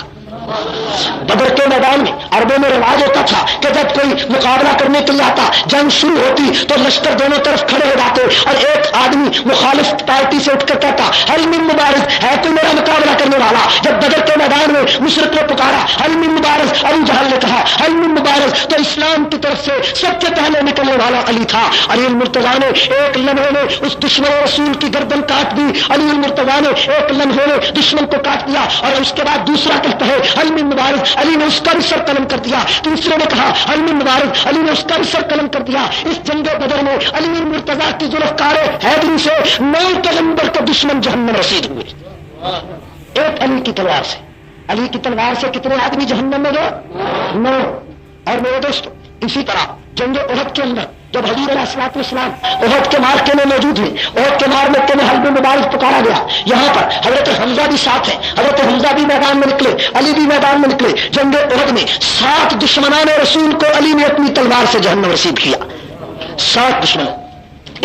بدر کے میدان میں عربوں میں رواج ہوتا تھا کہ جب کوئی مقابلہ کرنے کے لیے آتا، جنگ شروع ہوتی تو لشکر دونوں طرف کھڑے ہو جاتے اور ایک آدمی مخالف پارٹی سے اٹھ کر کہتا حل من مبارز، ہے کوئی میرا مقابلہ کرنے والا؟ جب بدر کے میدان میں مشرک نے پکارا حل من مبارز، ابو جہل نے کہا حل من مبارز، تو اسلام کی طرف سے سب سے پہلے نکلنے والا علی تھا۔ علی المرتضیٰ نے ایک لمحے میں اس دشمن رسول کی گردن کاٹ دی، علی المرتضیٰ نے ایک لمحے میں دشمن کو کاٹ دیا، اور اس کے بعد دوسرا کہتا ہے حل من مبارز، علی نے اس کا بھی سر قلم کر دیا، تیسرے نے کہا حل من مبارز، علی نے اس کا بھی سر قلم کر دیا۔ اس جنگ بدر میں علی المرتضیٰ کی ذوالفقار حیدری سے 9 پیغمبر کے دشمن جہنم رسید ہوئے، ایک علی کی تلوار سے۔ علی کی تلوار سے کتنے آدمی جہنم میں گئے؟ 9۔ اور میرے دوست اسی طرح جنگ احد کے اندر جب حضور علیہ الصلوۃ والسلام احد کے معرکے میں موجود ہوئے، احد کے معرکے میں حلب مبارک پکارا گیا، یہاں پر حضرت حمزہ بھی ساتھ ہیں، حضرت حمزہ بھی میدان میں نکلے، علی بھی میدان میں نکلے۔ جنگ احد میں 7 دشمنان رسول کو علی نے اپنی تلوار سے جہنم رسید کیا، 7 دشمن۔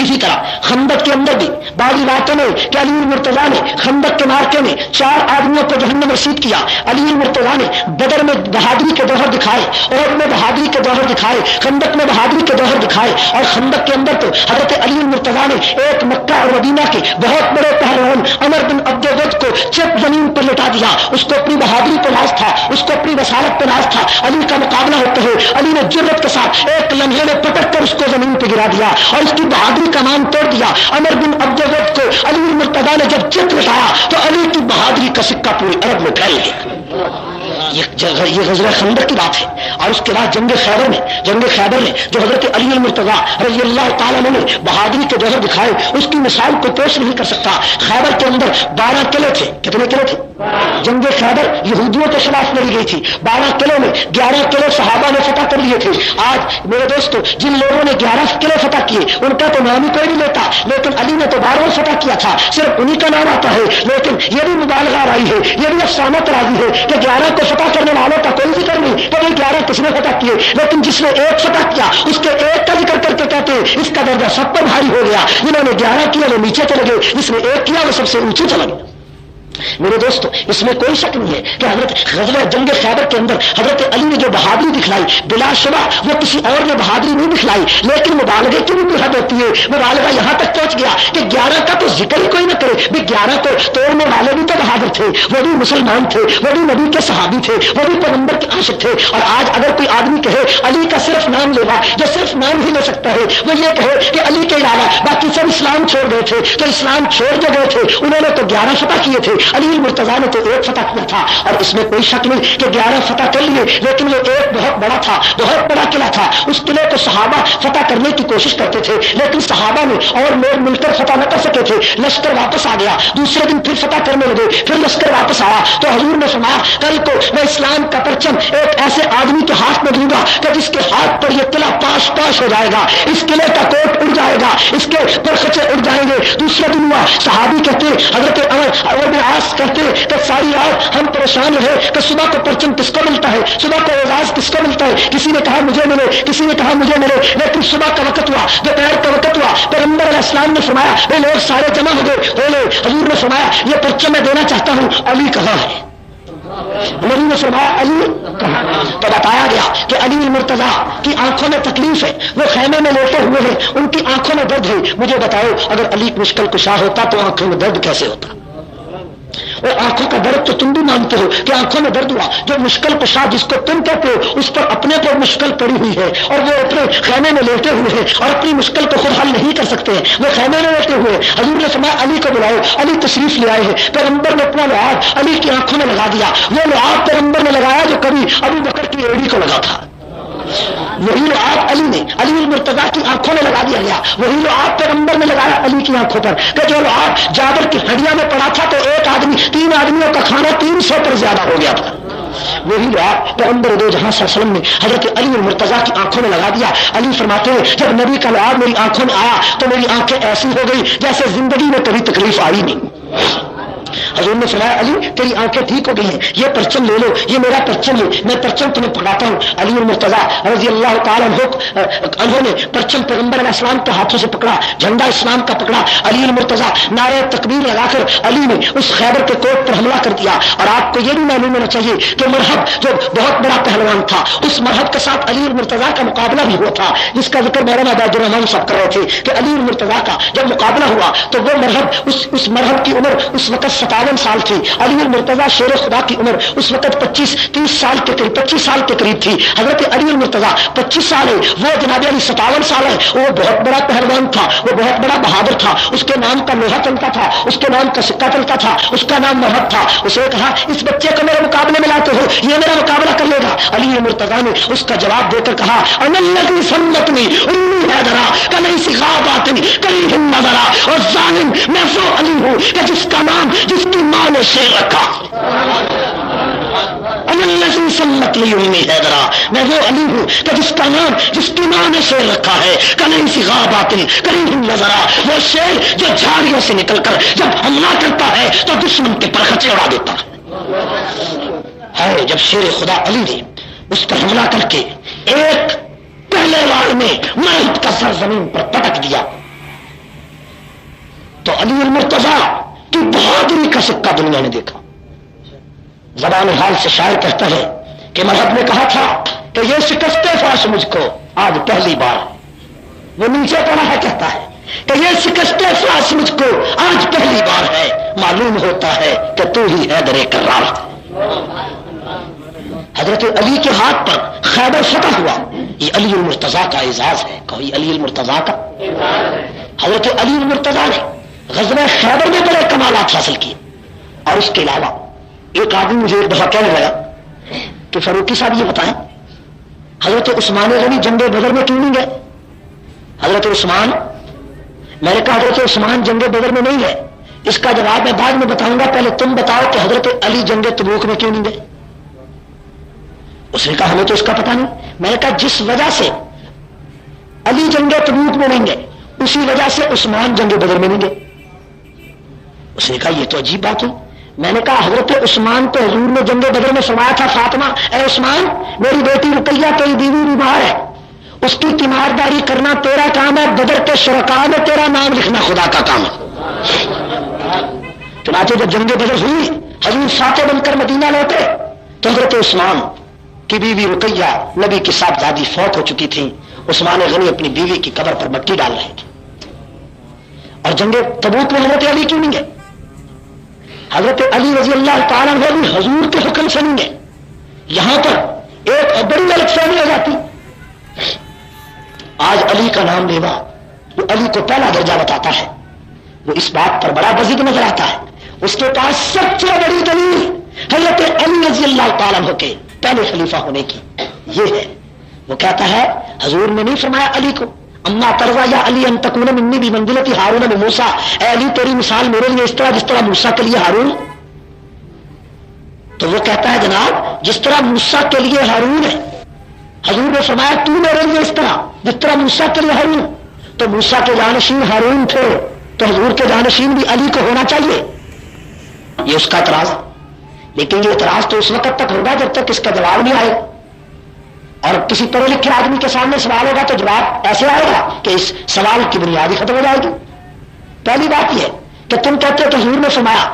اسی طرح خندق کے اندر بھی بعض باتوں میں کہ علی المرتضیٰ نے خندق کے معرکے میں 4 آدمیوں کو جہنم رسید کیا۔ علی المرتضیٰ نے بدر میں بہادری کے جوہر دکھائے، احد میں بہادری کے جوہر دکھائے، خندق میں بہادری کے جوہر دکھائے، اور خندق کے اندر تو حضرت علی المرتضیٰ نے ایک مکہ اور مدینہ کے بہت بڑے پہلوان عمر بن عبد الود کو چپ زمین پر لٹا دیا۔ اس کو اپنی بہادری پہ ناز تھا، اس کو اپنی وسالت پہ ناز تھا۔ علی کا مقابلہ ہوتے ہوئے علی نے جرأت کے ساتھ ایک لمحے میں پٹک کر اس کو زمین پہ گرا دیا اور اس کی بہادری کا مان توڑ دیا۔ عمر بن عبد الود کو علی المرتضیٰ نے جب چت لٹایا تو علی کی بہادری کا سکہ پوری عرب میں پھیل گیا۔ یہ غزوہ خندق کی بات ہے۔ اور اس کے بعد جنگ خیبر میں جو حضرت علی المرتضیٰ رضی اللہ تعالیٰ عنہ نے بہادری کے جوہر دکھائے، اس کی مثال کو پیش نہیں کر سکتا۔ خیبر کے اندر 12 قلعے تھے۔ کتنے قلعے تھے؟ جنگ خیبر یہودیوں کے خلاف لڑی گئی تھی۔ 12 قلعوں میں 11 قلعے صحابہ نے فتح کر لیے تھے۔ آج میرے دوستو جن لوگوں نے 11 قلعے فتح کیے ان کا تو نام ہی کوئی نہیں لیتا، لیکن علی نے تو 12 فتح کیا تھا، صرف انہی کا نام آتا ہے۔ لیکن یہ بھی مبالغہ آئی ہے، یہ بھی افسانہ ترازی ہے کہ 11 کو فتح کرنے والوں کا کوئی ذکر نہیں کہ وہ 11 کس نے فتح کیے، لیکن جس نے ایک فتح کیا اس کے ایک کا ذکر کر کے کہتے ہیں اس کا درجہ سب پر بھاری ہو گیا۔ جنہوں نے 11 کیا وہ نیچے چلے گئے، جس نے ایک کیا وہ سب سے اونچے چلا گیا۔ میرے دوستو اس میں کوئی شک نہیں ہے کہ حضرت غزوہ جنگ خیبر کے اندر حضرت علی نے جو بہادری دکھلائی بلا شبہ وہ کسی اور نے بہادری نہیں دکھلائی، لیکن مبالغے کی بھی حد ہوتی ہے۔ مبالغہ یہاں تک پہنچ گیا کہ 11 کا تو ذکر ہی کوئی نہ کرے، بھی 11 کو توڑنے والے بھی تو بہادر تھے، وہ بھی مسلمان تھے، وہ بھی نبی کے صحابی تھے، وہ بھی پیغمبر کے عاشق تھے۔ اور آج اگر کوئی آدمی کہے علی کا صرف نام لینا، جو صرف نام ہی لے سکتا ہے، وہ یہ کہے کہ علی کے علاوہ باقی سب اسلام چھوڑ گئے تھے، تو اسلام چھوڑ جو گئے تھے انہوں نے تو 11 فتح کیے تھے، علی المرتضیٰ نے تو ایک فتح کیا تھا۔ اور اس میں کوئی شک نہیں کہ 11 فتح کر لیے، لیکن وہ ایک بہت بڑا تھا، بہت بڑا قلعہ تھا۔ اس قلعے کو صحابہ فتح کرنے کی کوشش کرتے تھے، لیکن صحابہ نے اور لوگ مل کر فتح نہ کر سکے تھے۔ لشکر واپس آ گیا، دوسرے دن پھر فتح کرنے لگے، پھر لشکر واپس آیا تو حضور نے فرمایا کل کو میں اسلام کا پرچم ایک ایسے آدمی کے ہاتھ میں دوں گا کہ جس کے ہاتھ پر یہ قلعہ پاش پاش ہو جائے گا، اس قلعے کا کوٹ اڑ جائے گا، اس کے پرخچے اڑ جائیں گے۔ دوسرا دن ہوا، صحابی کہتے حضرت عمر بن عاص کہتے کہ ساری رات ہم پریشان رہے کہ صبح کو پرچم کس کو ملتا ہے، صبح کو اعزاز کس کو ملتا ہے، کسی نے کہا مجھے ملے، کسی نے کہا مجھے ملے، لیکن صبح کا وقت ہوا، دوپہر کا وقت ہوا، پیغمبر علیہ السلام نے فرمایا وہ لوگ سارے جمع ہو گئے، حضور نے فرمایا یہ پرچم میں دینا چاہتا ہوں، علی کہاں ہے؟ نبی نے فرمایا علی کہاں؟ تو بتایا گیا کہ علی المرتضیٰ کی آنکھوں میں تکلیف ہے، وہ خیمے میں لیٹے ہوئے ہیں، ان کی آنکھوں میں درد ہے۔ مجھے بتاؤ اگر علی مشکل کشا ہوتا تو آنکھوں میں درد کیسے ہوتا؟ اور آنکھوں کا درد تو تم بھی مانتے ہو کہ آنکھوں میں درد ہوا، جو مشکل کشا جس کو تم کہتے ہو اس پر اپنے پر مشکل پڑی ہوئی ہے اور وہ اپنے خیمے میں لیٹے ہوئے ہیں اور اپنی مشکل کو خود حل نہیں کر سکتے ہیں، وہ خیمے میں لیٹے ہوئے۔ حضور نے فرمایا علی کو بلاؤ، علی تشریف لے آئے ہیں۔ پیغمبر نے اپنا لعاب علی کی آنکھوں میں لگا دیا، وہ لعاب پیغمبر نے لگایا جو کبھی ابو بکر کی ایڑی کو لگا تھا، وہی لعاب علی نے علی المرتضیٰ کی آنکھوں میں لگا دیا گیا، وہی لعاب پیغمبر نے لگایا علی کی آنکھوں پر کہ جو لعاب جابر کی ہڈیاں میں پڑا تھا تو ایک آدمی 3 آدمیوں کا کھانا 300 پر زیادہ ہو گیا تھا، وہی لعاب پیغمبر دو جہاں صلی اللہ علیہ وسلم نے حضرت علی المرتضیٰ کی آنکھوں میں لگا دیا۔ علی فرماتے ہیں جب نبی کا لعاب میری آنکھوں میں آیا تو میری آنکھیں ایسی ہو گئی جیسے زندگی میں کبھی تکلیف آئی نہیں۔ حضور نے فرمایا علی تیری آنکھیں ٹھیک ہو گئی ہیں، یہ پرچم لے لو، یہ میرا پرچم لے، میں پرچم تمہیں پکڑاتا ہوں۔ علی المرتضیٰ رضی اللہ تعالیٰ عنہ نے پرچم پیغمبر علیہ السلام کے ہاتھوں سے پکڑا، جھنڈا اسلام کا پکڑا۔ علی المرتضیٰ نعرہ تکبیر لگا کر علی نے اس خیبر کے کوٹ پر حملہ کر دیا۔ اور آپ کو یہ بھی معلوم ہونا چاہیے کہ مرحب جو بہت بڑا پہلوان تھا، اس مرحب کے ساتھ علی المرتضیٰ کا مقابلہ بھی ہوا تھا، جس کا ذکر مولانا عبد الرحمان صاحب کر رہے تھے کہ علی المرتضیٰ کا جب مقابلہ ہوا تو وہ مرحب اس مرحب کی عمر اس وقت 57 سال تھی۔ علی المرتضیٰ شیر خدا کی عمر اس وقت 25 سال کے قریب تھی۔ حضرت علی المرتضیٰ 25 سال ہے، وہ جناب علی 57 سال ہے۔ وہ بہت بڑا پہلوان تھا، وہ بہت بڑا بہادر تھا، اس کے نام کا لوہا چلتا تھا، اس کے نام کا سکہ چلتا تھا، اس کا نام مرحب تھا۔ اسے کہا اس بچے کو میرے مقابلے میں لاتے ہو، یہ میرا مقابلہ کر لے گا۔ علی المرتضیٰ نے اس کا جواب دے کر کہا انا الذی سمتنی امی حیدرا کلیسی غاباتنی کلیہم نظرا، اور ظالم میں وہ علی ہوں کہ جس کا نام جس کی ماں نے شیر رکھا۔ انا الذی سمتنی امی حیدرا، میں وہ علی ہوں کہ جس کا نام جس کی ماں نے شیر رکھا ہے۔ کلیسی غاباتنی کلیہم نظرا، وہ شیر جو جھاڑیوں سے نکل کر جب حملہ کرتا ہے تو دشمن کے پرخچے اڑا دیتا ہے۔ جب شیر خدا علی نے اس پر حملہ کر کے ایک پہلے وار میں مرد کا سر زمین پر پٹک دیا تو علی المرتضیٰ کی بہادری کا سکہ دنیا نے دیکھا۔ زبان حال سے شاعر کہتا ہے کہ مرحب نے کہا تھا کہ یہ شکست فاش مجھ کو آج پہلی بار، وہ نیچے پڑا ہے کہتا ہے کہ یہ شکست فاش مجھ کو آج پہلی بار ہے، معلوم ہوتا ہے کہ تو ہی حیدر کرار۔ حضرت علی کے ہاتھ پر خیبر فتح ہوا، یہ علی المرتضیٰ کا اعزاز ہے، کوئی علی المرتضیٰ کا۔ حضرت علی المرتضیٰ نے غزوہ خیبر میں بڑے کمالات حاصل کیے۔ اور اس کے علاوہ ایک آدمی مجھے ایک دفعہ کہنے لگا کہ فاروقی صاحب یہ بتائیں حضرت عثمان غنی جنگ بدر میں کیوں نہیں گئے؟ حضرت عثمان، میں نے کہا حضرت عثمان جنگ بدر میں نہیں گئے، اس کا جواب میں بعد میں بتاؤں گا، پہلے تم بتاؤ کہ حضرت علی جنگ تبوک میں کیوں نہیں گئے؟ اس نے کہا ہمیں تو اس کا پتہ نہیں۔ میں نے کہا جس وجہ سے علی جنگ تبوک میں نہیں گئے اسی وجہ سے عثمان جنگ بدر میں نہیں گئے۔ اس نے کہا یہ تو عجیب بات ہے۔ میں نے کہا حضرت عثمان کو حضور نے جنگ بدر میں فرمایا تھا فاطمہ اے عثمان میری بیٹی رقیہ تیری بیوی بیمار ہے، اس کی تیمارداری کرنا تیرا کام ہے، بدر کے شرکاء میں تیرا نام لکھنا خدا کا کام ہے۔ چنانچہ جب جنگ بدر ہوئی حضور ساتھ بن کر مدینہ لوٹے تو حضرت عثمان کی بیوی رقیہ نبی کی صاحبزادی فوت ہو چکی تھی، عثمان غنی اپنی بیوی کی قبر پر مٹی ڈال رہے تھے۔ اور جنگ تبوک میں حضرت علی کیوں نہیں گئے؟ حضرت علی رضی اللہ تعالیٰ عنہ بھی حضور کے حکم سے نہیں گئے۔ یہاں پر ایک بڑی غلط فہمی ہو جاتی، آج علی کا نام لینا وہ علی کو پہلا درجہ بتاتا ہے، وہ اس بات پر بڑا بزرگ نظر آتا ہے۔ اس کے پاس سب سے بڑی دلیل حضرت علی رضی اللہ تعالیٰ عنہ کے پہلے خلیفہ ہونے کی یہ ہے۔ وہ کہتا ہے حضور نے نہیں فرمایا علی کو اما ترضا یا علی ان تکون منی بمنزلۃ ہارون بموسیٰ، اے علی تیری مثال میرے لیے اس طرح جس طرح موسیٰ کے لیے ہارون۔ تو وہ کہتا ہے جناب جس طرح موسیٰ کے لیے ہارون ہے، حضور نے فرمایا تو میرے لیے اس طرح جس طرح موسیٰ کے لیے ہارون، تو موسیٰ کے جانشین ہارون تھے تو حضور کے جانشین بھی علی کو ہونا چاہیے، یہ اس کا اعتراض۔ لیکن یہ اعتراض تو اس وقت تک ہوگا جب تک اس کا جواب نہیں آئے، اور کسی پڑھے لکھے آدمی کے سامنے سوال ہوگا تو جواب ایسے آئے گا کہ اس سوال کی بنیاد ہی ختم ہو جائے گی۔ پہلی بات یہ کہ تم کہتے ہو کہ حضور نے فرمایا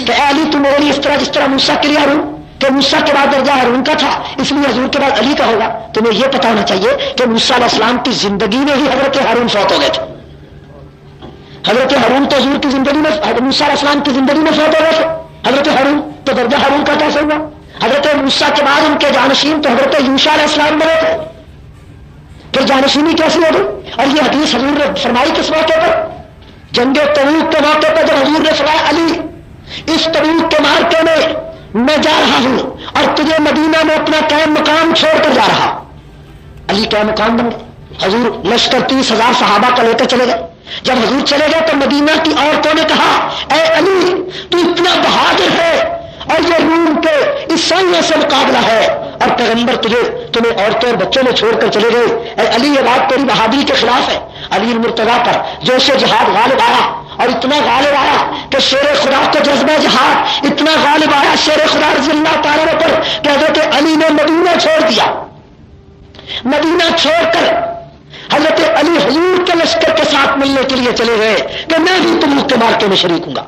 کہ اے علی تم میرے لیے اس طرح جس طرح موسیٰ کے لیے ہارون، کہ موسیٰ کے بعد درجہ ہارون کا تھا اس لیے حضور کے بعد علی کا ہوگا۔ تمہیں یہ پتا ہونا چاہیے کہ موسیٰ علیہ السلام کی زندگی میں ہی حضرت ہارون فوت ہو گئے تھے۔ حضرت ہارون تو حضور کی زندگی میں، موسیٰ علیہ السلام کی زندگی میں فوت ہو گئے تھے، حضرت ہارون تو درجہ ہارون کا کیسے ہوا؟ حضرت موسیٰ کے بعد ان کے جانشین تو حضرت یوشع علیہ السلام بنے تھے، پھر جانشینی کیسی ہو گئی؟ اور یہ حدیث حضور نے فرمائی کس موقع پر؟ جنگ تبوک کے موقع پر، جب حضور نے فرمایا علی اس تبوک کے مارکے میں جا رہا ہوں اور تجھے مدینہ میں اپنا قائم مقام چھوڑ کر جا رہا۔ علی قائم مقام بن گئے، حضور لشکر 30,000 صحابہ کا لے کر چلے گئے۔ جب حضور چلے گئے تو مدینہ کی عورتوں نے کہا اے علی تو اتنا بہادر ہے اور یہ روم کے عیسائیوں سے مقابلہ ہے اور پیغمبر تمہیں عورتوں اور بچوں میں چھوڑ کر چلے گئے، اے علی یہ بات تیری بہادری کے خلاف ہے۔ علی المرتضیٰ پر جوش جہاد غالب آیا اور اتنا غالب آیا کہ شیر خدا کو جذبہ جہاد اتنا غالب آیا شیر خدا رضی اللہ تعالیٰ پر کہ حضرت علی نے مدینہ چھوڑ دیا. مدینہ چھوڑ کر حضرت علی حضور کے لشکر کے ساتھ ملنے کے لیے چلے گئے کہ میں بھی تم کے مارکے میں شریک ہوں گا.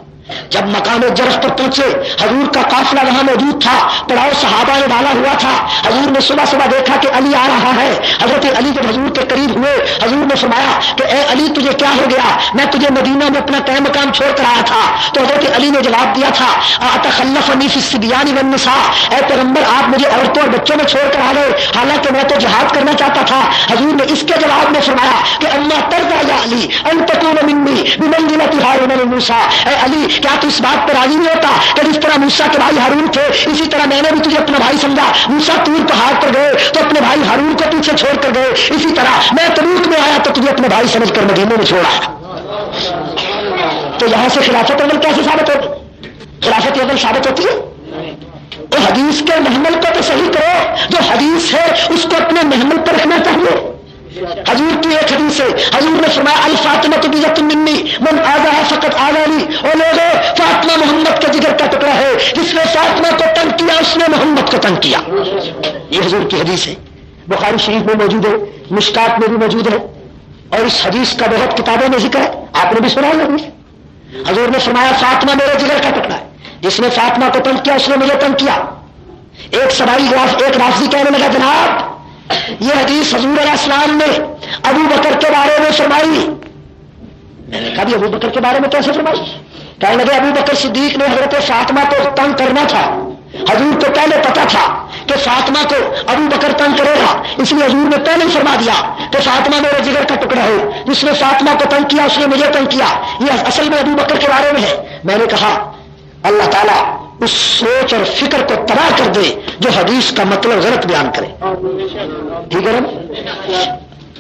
جب مقام جرف پر پہنچے حضور کا قافلہ وہاں موجود تھا، پڑاؤ صحابہ نے ڈالا ہوا تھا. حضور نے صبح صبح دیکھا کہ علی آ رہا ہے. حضرت علی جب حضور کے قریب ہوئے حضور نے فرمایا کہ اے علی تجھے کیا ہو گیا؟ میں تجھے مدینہ میں اپنا قائم مقام چھوڑ کر آیا تھا. تو حضرت علی نے جواب دیا تھا اتخلفنی فی الصبیان والنساء، اے پیغمبر آپ مجھے عورتوں اور بچوں میں چھوڑ کر آ گئے حالانکہ میں تو جہاد کرنا چاہتا تھا. حضور نے اس کے جواب میں فرمایا کہ اما ترضى یا علی ان تکون منی بمنزلۃ ہارون وموسیٰ، اے علی کیا تو اس بات پر راضی نہیں ہوتا کہ جس طرح موسیٰ کے بھائی ہارون تھے اسی طرح میں نے بھی تجھے اپنا بھائی سمجھا. موسیٰ طور پہاڑ پر گئے تو اپنے بھائی ہارون کو پیچھے چھوڑ کر گئے، اسی طرح میں تبوک میں آیا تو تجھے اپنے بھائی سمجھ کر مدینے میں چھوڑا. تو یہاں سے خلافت عمل کیسے ثابت ہوتی؟ خلافت عمل ثابت ہوتی ہے تو حدیث کے محمل کو تو صحیح کرو. جو حدیث ہے اس کو اپنے محمل پر رکھنا چاہیے. حضور کی ایک حدیث ہے حضور نے فرمایا الفاطمہ بیضۃ منی من آذاها فقط آذانی، اور لوگوں فاطمہ محمد کے جگر کا ٹکڑا ہے، جس نے فاطمہ کو تنگ کیا اس نے محمد کو تنگ کیا. یہ حضور کی حدیث ہے، بخاری شریف میں موجود ہے، مشکات میں بھی موجود ہے، اور اس حدیث کا بہت کتابوں میں ذکر ہے. آپ نے بھی سنا ہے حدیث. حضور نے فرمایا فاطمہ میرے جگر کا ٹکڑا ہے، جس نے فاطمہ کو تنگ کیا اس نے مجھے تنگ کیا. ایک سبائی ایک رافضی کہنے لگا جناب یہ حدیث حضور علیہ السلام نے ابو بکر کے بارے میں فرمائی. میں نے کہا بھی ابو بکر کے بارے میں کیسے فرمائی؟ کہنے لگے ابو بکر صدیق نے حضرت فاطمہ کو تنگ کرنا تھا، حضور کو پہلے پتا تھا کہ فاطمہ کو ابو بکر تنگ کرے گا، اس لیے حضور نے پہلے ہی فرما دیا کہ فاطمہ میرے جگر کا ٹکڑا ہے، جس نے فاطمہ کو تنگ کیا اس نے مجھے تنگ کیا. یہ اصل میں ابو بکر کے بارے میں ہے. میں نے کہا اللہ تعالیٰ اس سوچ اور فکر کو تباہ کر دے جو حدیث کا مطلب غلط بیان کرے. ٹھیک ہے نا؟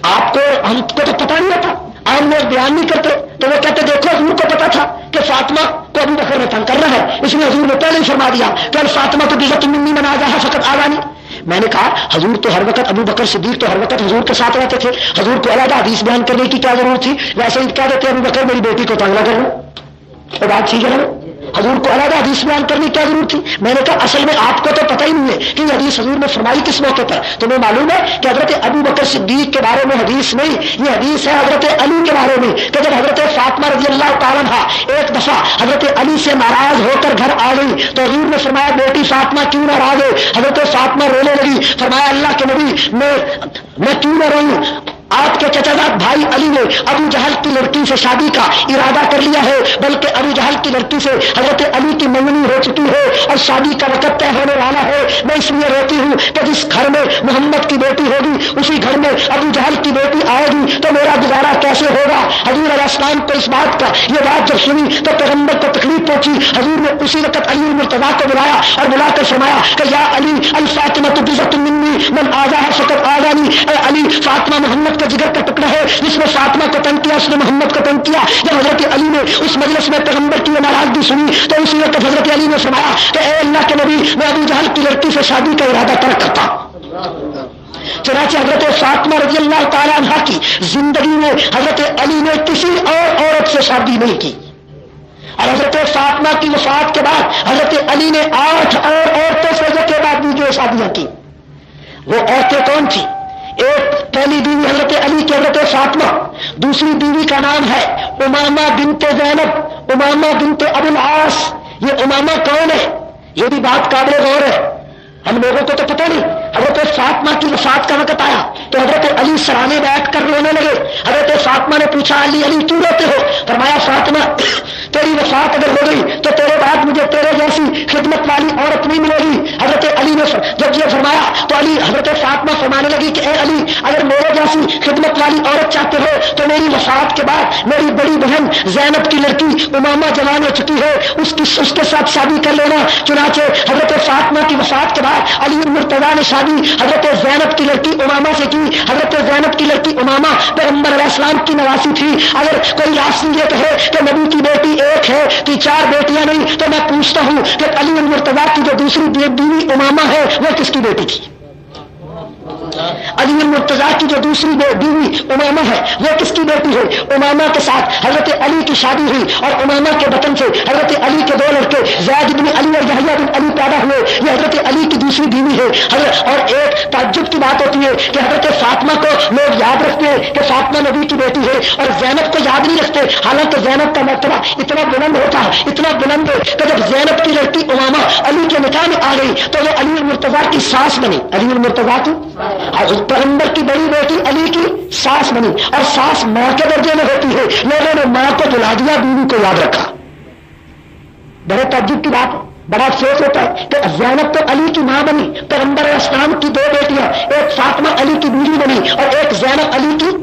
آپ کو ہم کو تو پتہ نہیں ہوتا، عام لوگ بیان نہیں کرتے تو وہ کہتے دیکھو حضور کو پتا تھا کہ فاطمہ کو ابو بکر نے تنگ کرنا ہے، اس لیے حضور نے پہلے ہی فرما دیا کہ فاطمہ تو بیضۃ منی من آذاها فقط آذانی. میں نے کہا حضور تو ہر وقت ابو بکر صدیق تو ہر وقت حضور کے ساتھ رہتے تھے، حضور کو علیحدہ حدیث بیان کرنے کی کیا ضرورت تھی؟ ویسے ہی کہہ دیتے ابو بکر میری بیٹی کو تنگ نہ کرنا، تو بات ٹھیک ہے نا؟ حضور کو علیحدہ حدیث بیان کرنے کی کیا ضرورت تھی؟ میں نے کہا اصل میں آپ کو تو پتہ ہی نہیں ہے کہ یہ حدیث حضور نے فرمائی کس موقع پر. تمہیں معلوم ہے کہ حضرت ابو بکر صدیق کے بارے میں حدیث نہیں، یہ حدیث ہے حضرت علی کے بارے میں کہ جب حضرت فاطمہ رضی اللہ تعالیٰ عنہا ایک دفعہ حضرت علی سے ناراض ہو کر گھر آ گئی تو حضور نے فرمایا بیٹی فاطمہ کیوں ناراض ہے؟ حضرت فاطمہ رونے لگی. فرمایا اللہ کے نبی میں کیوں نہ رہوں؟ آپ کے چچا زاد بھائی علی نے ابو جہل کی لڑکی سے شادی کا ارادہ کر لیا ہے، بلکہ ابو جہل کی لڑکی سے حضرت علی کی منگنی ہو چکی ہے اور شادی کا وقت طے ہونے والا ہے. میں اس لیے روتی ہوں کہ جس گھر میں محمد کی بیٹی ہوگی اسی گھر میں ابو جہل کی بیٹی آئے گی تو میرا گزارا کیسے ہوگا. حضور علیہ السلام کو اس بات کا یہ بات جب سنی تو پیغمبر کو تکلیف پہنچی. حضور نے اسی وقت علی المرتضیٰ کو بلایا اور بلا کر فرمایا کہ یا علی الفاطمہ بیضۃ منی من آذاها فقط آذانی، اے علی فاطمہ محمد کا جگر کا ٹکڑا ہے، جس نے فاطمہ کو تنگ کیا اس نے محمد کو تنگ کیا. جب حضرت علی نے اس مجلس میں پیغمبر کی ناراضگی سنی تو اسی وقت حضرت علی نے فرمایا کہ اے اللہ کے نبی میں ابو جہل کی لڑکی سے شادی کا ارادہ ترک کرتا. چنانچہ حضرت فاطمہ رضی اللہ تعالی عنہا کی زندگی میں حضرت علی نے کسی اور عورت سے شادی نہیں کی، اور حضرت فاطمہ کی وفات کے بعد حضرت علی نے 8 اور عورتوں سے کے بعد بھی جو شادیاں کی. وہ عورتیں کون تھی؟ ایک پہلی بیوی حضرت علی کی حضرت فاطمہ، دوسری بیوی کا نام ہے امامہ بنت زینب، امامہ بنت ابو العاص. یہ امامہ کون ہے؟ یہ بھی بات قابل غور ہے، ہم لوگوں کو تو پتہ نہیں. حضرت فاطمہ کی وفات کا وقت آیا تو حضرت علی سرانے بیٹھ کر رونے لگے. حضرت فاطمہ نے پوچھا علی علی کیوں روتے ہو؟ فرمایا فاطمہ تیری وفات اگر ہو گئی تو تیرے بعد مجھے تیرے جیسی خدمت والی عورت نہیں ملے گی. حضرت علی نے جب یہ فرمایا تو علی حضرت فاطمہ فرمانے لگی کہ اے علی اگر میرے جیسی خدمت والی عورت چاہتے ہو تو میری وفات کے بعد میری بڑی بہن زینب کی لڑکی امامہ جوان ہو چکی ہے اس کے ساتھ شادی کر لینا. چنانچہ حضرت فاطمہ کی وفات کے بعد علی المرتضیٰ نے شادی حضرت زینب کی لڑکی امامہ سے کی. حضرت زینب کی لڑکی امامہ پیغمبر علیہ السلام کی نواسی تھی. اگر کوئی راستی یہ کہے کہ نبی کی بیٹی ایک ہے کہ 4 بیٹیاں نہیں تو میں پوچھتا ہوں کہ علی المرتضیٰ کی جو دوسری بیوی امامہ ہے وہ کس کی بیٹی تھی؟ علی المرتضیٰ کی جو دوسری بیوی امامہ ہے وہ کس کی بیٹی ہے؟ امامہ کے ساتھ حضرت علی کی شادی ہوئی اور امامہ کے بطن سے حضرت علی کے 2 لڑکے زید بن علی اور یحییٰ بن علی پیدا ہوئے. یہ حضرت علی کی دوسری بیوی ہے. اور ایک تعجب کی بات ہوتی ہے کہ حضرت فاطمہ کو لوگ یاد رکھتے ہیں کہ فاطمہ نبی کی بیٹی ہے اور زینب کو یاد نہیں رکھتے، حالانکہ زینب کا مرتبہ اتنا بلند ہوتا ہے، اتنا بلند ہے کہ جب زینب کی لڑکی امامہ علی کے نکاح میں آ گئی تو وہ علی المرتضیٰ کی ساس بنی. علی المرتضیٰ کی پیغمبر کی بڑی بیٹی علی کی ساس بنی، اور ساس ماں کے درجے میں ہوتی ہے. لوگوں نے ماں کو بلا دیا، بیوی کو یاد رکھا. بڑے تعجب کی بات ہے، بڑا افسوس ہوتا ہے کہ زینب تو علی کی ماں بنی، پیغمبر اسلام کی 2 بیٹیاں، ایک فاطمہ علی کی بیوی بنی اور ایک زینب علی کی،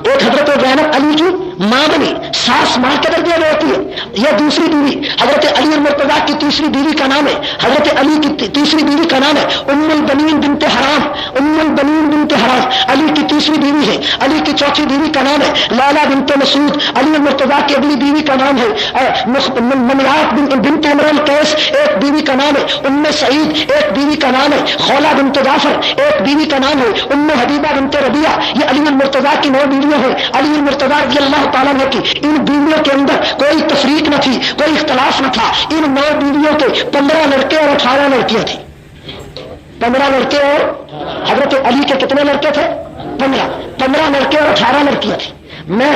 ایک حضرت زینب علی کی ماں بنی. ساس ماں کے درجے میں ہوتی ہے. یہ دوسری بیوی حضرت علی المرتضیٰ کی تیسری بیوی کا نام ہے، حضرت علی کی تیسری بیوی کا نام ہے ام البنین بنت حرام. ام البنین بنت حرام علی کی تیسری بیوی ہے. علی کی چوتھی بیوی کا نام ہے لالا بنت مسعود. علی المرتضیٰ کی اگلی بیوی کا نام ہے منیات بنت عمران قیس، ایک بیوی کا نام ہے ام سعید، ایک بیوی کا نام ہے خولہ بنت جعفر، ایک بیوی کا نام ہے ام حبیبہ بنت ربیعہ. یہ علی المرتضیٰ کی 9 بیویاں ہیں. علی المرتضیٰ رضی اللہ تعالیٰ عنہ کی ان بیویوں کے اندر کوئی تفریق نہ تھی، کوئی اختلاف نہ تھا. ان 9 بیویوں کے 15 لڑکے اور 18 لڑکیاں تھیں. 15 لڑکے اور حضرت علی کے کتنے لڑکے تھے؟ 15 لڑکے اور 18 لڑکیاں تھیں. میں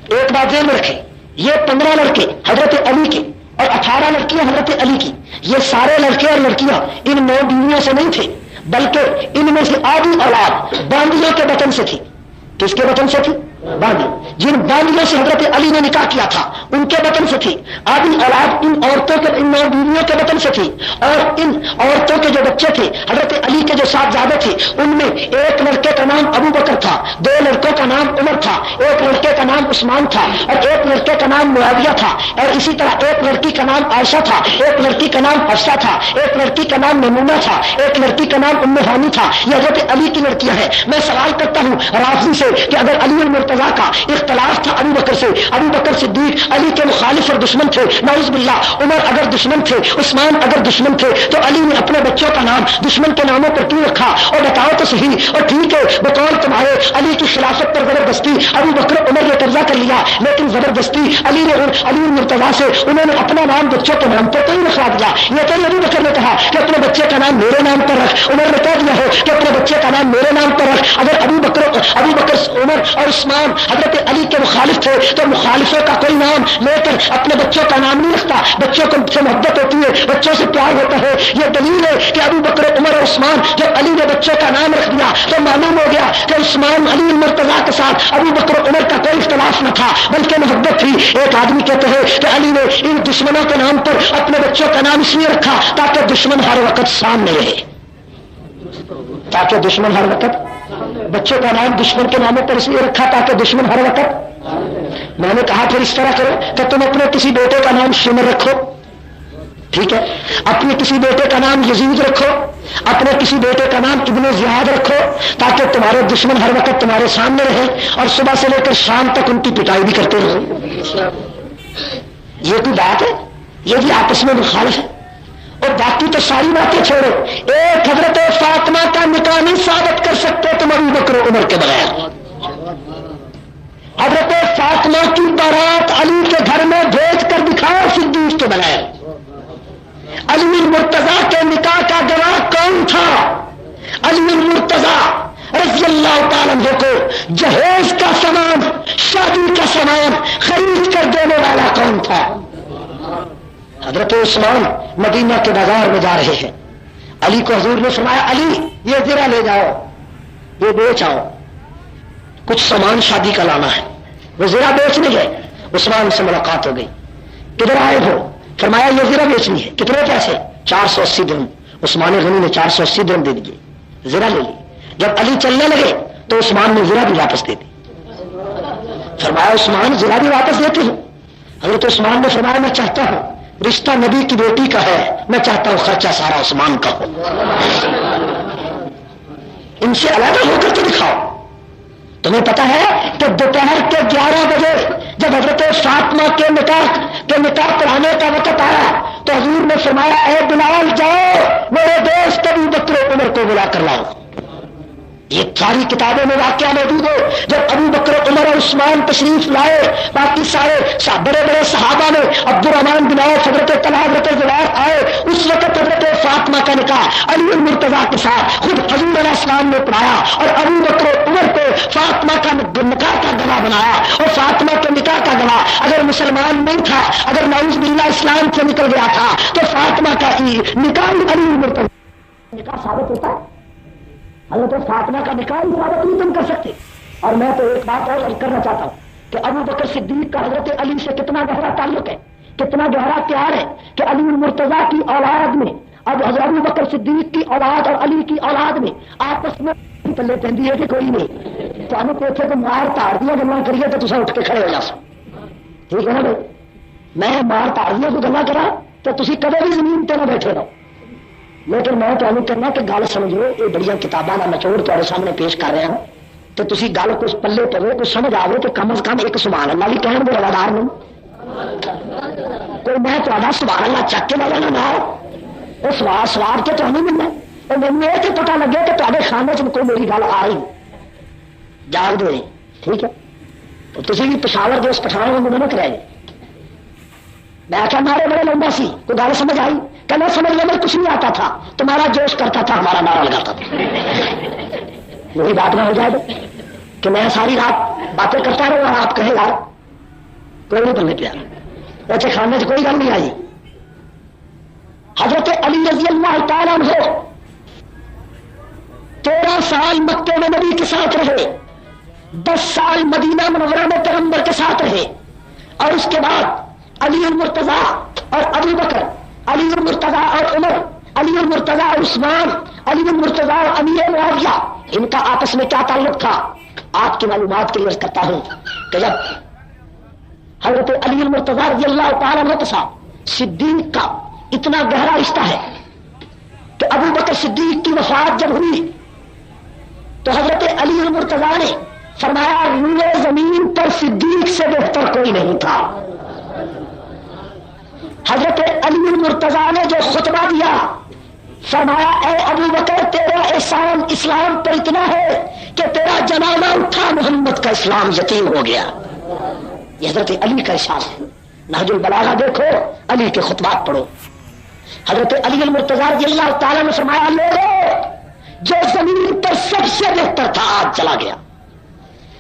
ایک بات ذہن میں رکھیں، یہ 15 لڑکے حضرت علی کے اور 18 لڑکیاں حضرت علی کی. یہ سارے لڑکے اور لڑکیاں ان 9 بیویوں سے نہیں تھے، بلکہ ان میں سے آدھی اولاد باندیوں کے بطن سے تھی. کس کے بطن سے تھی؟ باندی. جن باندیوں سے حضرت علی نے نکاح کیا تھا ان کے بطن سے تھی. آدھی اولاد ان عورتوں کے، ان 9 بیویوں کے بطن سے تھی. اور ان عورتوں کے جو بچے تھے حضرت علی کے جو صاحبزادے تھے ان میں ایک لڑکے کا نام ابو بکر تھا، 2 لڑکوں کا نام عمر تھا، ایک لڑکے کا نام عثمان تھا اور ایک لڑکے کا نام معاویہ تھا. اور اسی طرح ایک لڑکی کا نام عائشہ تھا، ایک لڑکی کا نام حفصہ تھا، ایک لڑکی کا نام میمونہ تھا، ایک لڑکی کا نام ام ہانی تھا. یہ حضرت علی کی لڑکیاں ہیں. میں سوال کرتا ہوں رافضی سے کہ اگر علی المرتضیٰ کا اختلاف تھا ابو بکر سے، ابو بکر صدیق علی کے مخالف اور دشمن تھے، نعوذ باللہ، عمر اگر دشمن تھے، عثمان اگر دشمن تھے، تو علی نے اپنے بچوں کا نام دشمن کے ناموں پر کیوں رکھا؟ اور بتاؤ تو صحیح. اور ٹھیک ہے بقول تمہارے علی کی خلافت پر زبردستی ابو بکر عمر نے قبضہ کر لیا، لیکن زبردستی علی المرتضیٰ سے انہوں نے اپنا نام بچوں کے نام پر کہیں رکھوا دیا. یہ تو ابو بکر نے کہا کہ اپنے بچے کا نام میرے نام پر رکھ، عمر نے کہہ دیا ہو کہ اپنے بچے کا نام میرے نام پر رکھ. اگر ابو بکر عمر اور عثمان حضرت علی کے مخالف تھے تو مخالفوں کا کوئی نام لے کر اپنے بچوں کا نام نہیں رکھتا. بچوں کو سے محبت ہوتی ہے، بچوں سے پیار ہوتا ہے. یہ دلیل ہے کہ ابو بکر عمر اور عثمان جب علی نے بچوں کا نام رکھ دیا تو معلوم ہو گیا کہ عثمان علی المرتضیٰ کے ساتھ ابو بکر عمر کا کوئی اختلاف نہ تھا بلکہ محبت تھی. ایک آدمی کہتے ہیں کہ علی نے ان دشمنوں کے نام پر اپنے بچوں کا نام اس لیے رکھا تاکہ دشمن ہر وقت سامنے رہے، تاکہ دشمن ہر وقت، بچوں کا نام دشمن کے ناموں پر اس لیے رکھا تاکہ دشمن ہر وقت. میں نے کہا پھر اس طرح کرو کہ تم اپنے کسی بیٹے کا نام شمر رکھو، ٹھیک ہے، اپنے کسی بیٹے کا نام یزید رکھو، اپنے کسی بیٹے کا نام ابن زیاد رکھو تاکہ تمہارے دشمن ہر وقت تمہارے سامنے رہے اور صبح سے لے کر شام تک ان کی پٹائی بھی کرتے رہو. یہ کوئی بات ہے؟ یہ بھی آپس میں مخالف ہے. اور باقی تو ساری باتیں چھوڑو، ایک حضرت فاطمہ کا نکاح نہیں ثابت کر سکتے تم ابو بکر عمر کے بغیر. حضرت فاطمہ کی بارات علی کے گھر میں بھیج کر دکھاؤ صدیق کے بغیر. علی المرتضیٰ کے نکاح کا گواہ کون تھا؟ علی المرتضیٰ رضی اللہ تعالیٰ عنہ کو جہیز کا سامان، شادی کا سامان خرید کر دینے والا کون تھا؟ حضرت عثمان مدینہ کے بازار میں جا رہے ہیں. علی کو حضور نے فرمایا علی یہ زرہ لے جاؤ، یہ بیچ آؤ، کچھ سامان شادی کا لانا ہے. وہ زرہ بیچنے گئے. عثمان سے ملاقات ہو گئی. کدھر آئے ہو؟ فرمایا یہ زرہ بیچنی ہے. کتنے پیسے؟ 480 درہم. عثمان غنی نے 480 درہم دے دیے، زرہ لے لی. جب علی چلنے لگے تو عثمان نے زرہ بھی واپس دے دی. فرمایا عثمان زرہ بھی واپس دیتے ہو؟ حضرت عثمان نے فرمایا میں چاہتا ہوں، رشتہ نبی کی بیٹی کا ہے، میں چاہتا ہوں خرچہ سارا عثمان کا ہو. ان سے علیحدہ ہو کر کے دکھاؤ. تمہیں پتا ہے کہ دوپہر کے 11 بجے جب حضرت فاطمہ کے نکاح پڑھانے کا وقت آیا تو تو حضور نے فرمایا اے بلال جاؤ میرے دوست ابو بکر و عمر کو بلا کر لاؤ. یہ ساری کتابوں میں واقعہ موجود ہے. جب ابو بکر عمر اور عثمان تشریف لائے باقی سارے بڑے بڑے صحابہ نے عبد الرحمن بن عوف حضرت طلحہ حضرت زبیر آئے. اس وقت حضرت فاطمہ کا نکاح علی المرتضیٰ کے ساتھ خود حضور علیہ السلام نے پڑھایا اور ابو بکر عمر کو فاطمہ کا نکاح کا گواہ بنایا. اور فاطمہ کے نکاح کا گواہ اگر مسلمان نہیں تھا, اگر نعوذ باللہ اسلام سے نکل گیا تھا, تو فاطمہ کا نکاح علی المرتضیٰ نکاح ثابت ہوتا ہے. حضرت فاطمہ کا نکاح ثابت نہیں تم کر سکتے. اور میں تو ایک بات اور کرنا چاہتا ہوں کہ ابو بکر صدیق کا حضرت علی سے کتنا گہرا تعلق ہے, کتنا گہرا پیار ہے کہ علی المرتضیٰ کی اولاد میں اب حضرت ابو بکر صدیق کی اولاد اور علی کی اولاد میں آپس میں پلے پہنتی ہے کہ کوئی نہیں. تو ہمیں پوچھے تو مار تاڑ دیا گلا کریے تو تصا اٹھ کے کھڑے ہو جا سو. ٹھیک ہے نا بھائی, میں مار تاڑ دیا کو گلا کرا تو تھی کدے بھی زمین پہ نہ بیٹھے رہو. لیکن میں تعلق کرنا کہ گل سمجھو, یہ بڑی کتاباں کا نچوڑ تمہارے سامنے پیش کر رہا ہوں تو تھی گل کچھ پلے پو کچھ سمجھ آئے تو کم از کم ایک سبحان اللہ بھی کہنے کے روادار نہیں. کوئی میں تا سبحان اللہ چک کے لگا نہ وہ سوار کے تو نہیں ملنا. اور مجھے یہ تو پتا لگے کہ تے خانے چ کوئی میری گل آ رہی جاگ دے. ٹھیک ہے, تو تھی بھی پشاور کے اس پٹھان میں مجھے نہ کرائے. میں آخیا نعرے بڑے لمبا سی, کوئی گل سمجھ آئی کہ میں سمجھ لیا, میں کچھ نہیں آتا تھا, تمہارا جوش کرتا تھا, ہمارا نعرہ لگاتا تھا. وہی بات نہ ہو جائے کہ میں ساری رات باتیں کرتا رہوں اور آپ کہیں یار کوئی نہیں بننے پیا. ویسے خانے سے کوئی گل نہیں آئی. حضرت علی رضی اللہ تعالیٰ عنہ 13 سال مکے میں نبی کے ساتھ رہے, 10 سال مدینہ منورہ میں پیغمبر کے ساتھ رہے, اور اس کے بعد علی المرتضیٰ اور ابو بکر, علی المرتضیٰ اور عمر, علی المرتضیٰ اور عثمان, علی المرتضیٰ اور امیر معاویہ, ان کا آپس میں کیا تعلق تھا. آپ کی معلومات کے لیے کرتا ہوں کہ جب حضرت علی المرتضیٰ رضی اللہ تعالیٰ عنہ کے ساتھ صدیق کا اتنا گہرا رشتہ ہے کہ ابو بکر صدیق کی وفات جب ہوئی تو حضرت علی المرتضیٰ نے فرمایا روئے زمین پر صدیق سے بہتر کوئی نہیں تھا. حضرت علی المرتضیٰ نے جو خطبہ دیا فرمایا اے ابو بکر تیرا احسان اسلام پر اتنا ہے کہ تیرا جنازہ اٹھا محمد کا اسلام یتیم ہو گیا. یہ حضرت علی کا احسان ہے. نہج البلاغہ دیکھو, علی کے خطبات پڑھو. حضرت علی المرتضیٰ رضی اللہ تعالیٰ نے فرمایا لوگوں جو زمین پر سب سے بہتر تھا آج چلا گیا.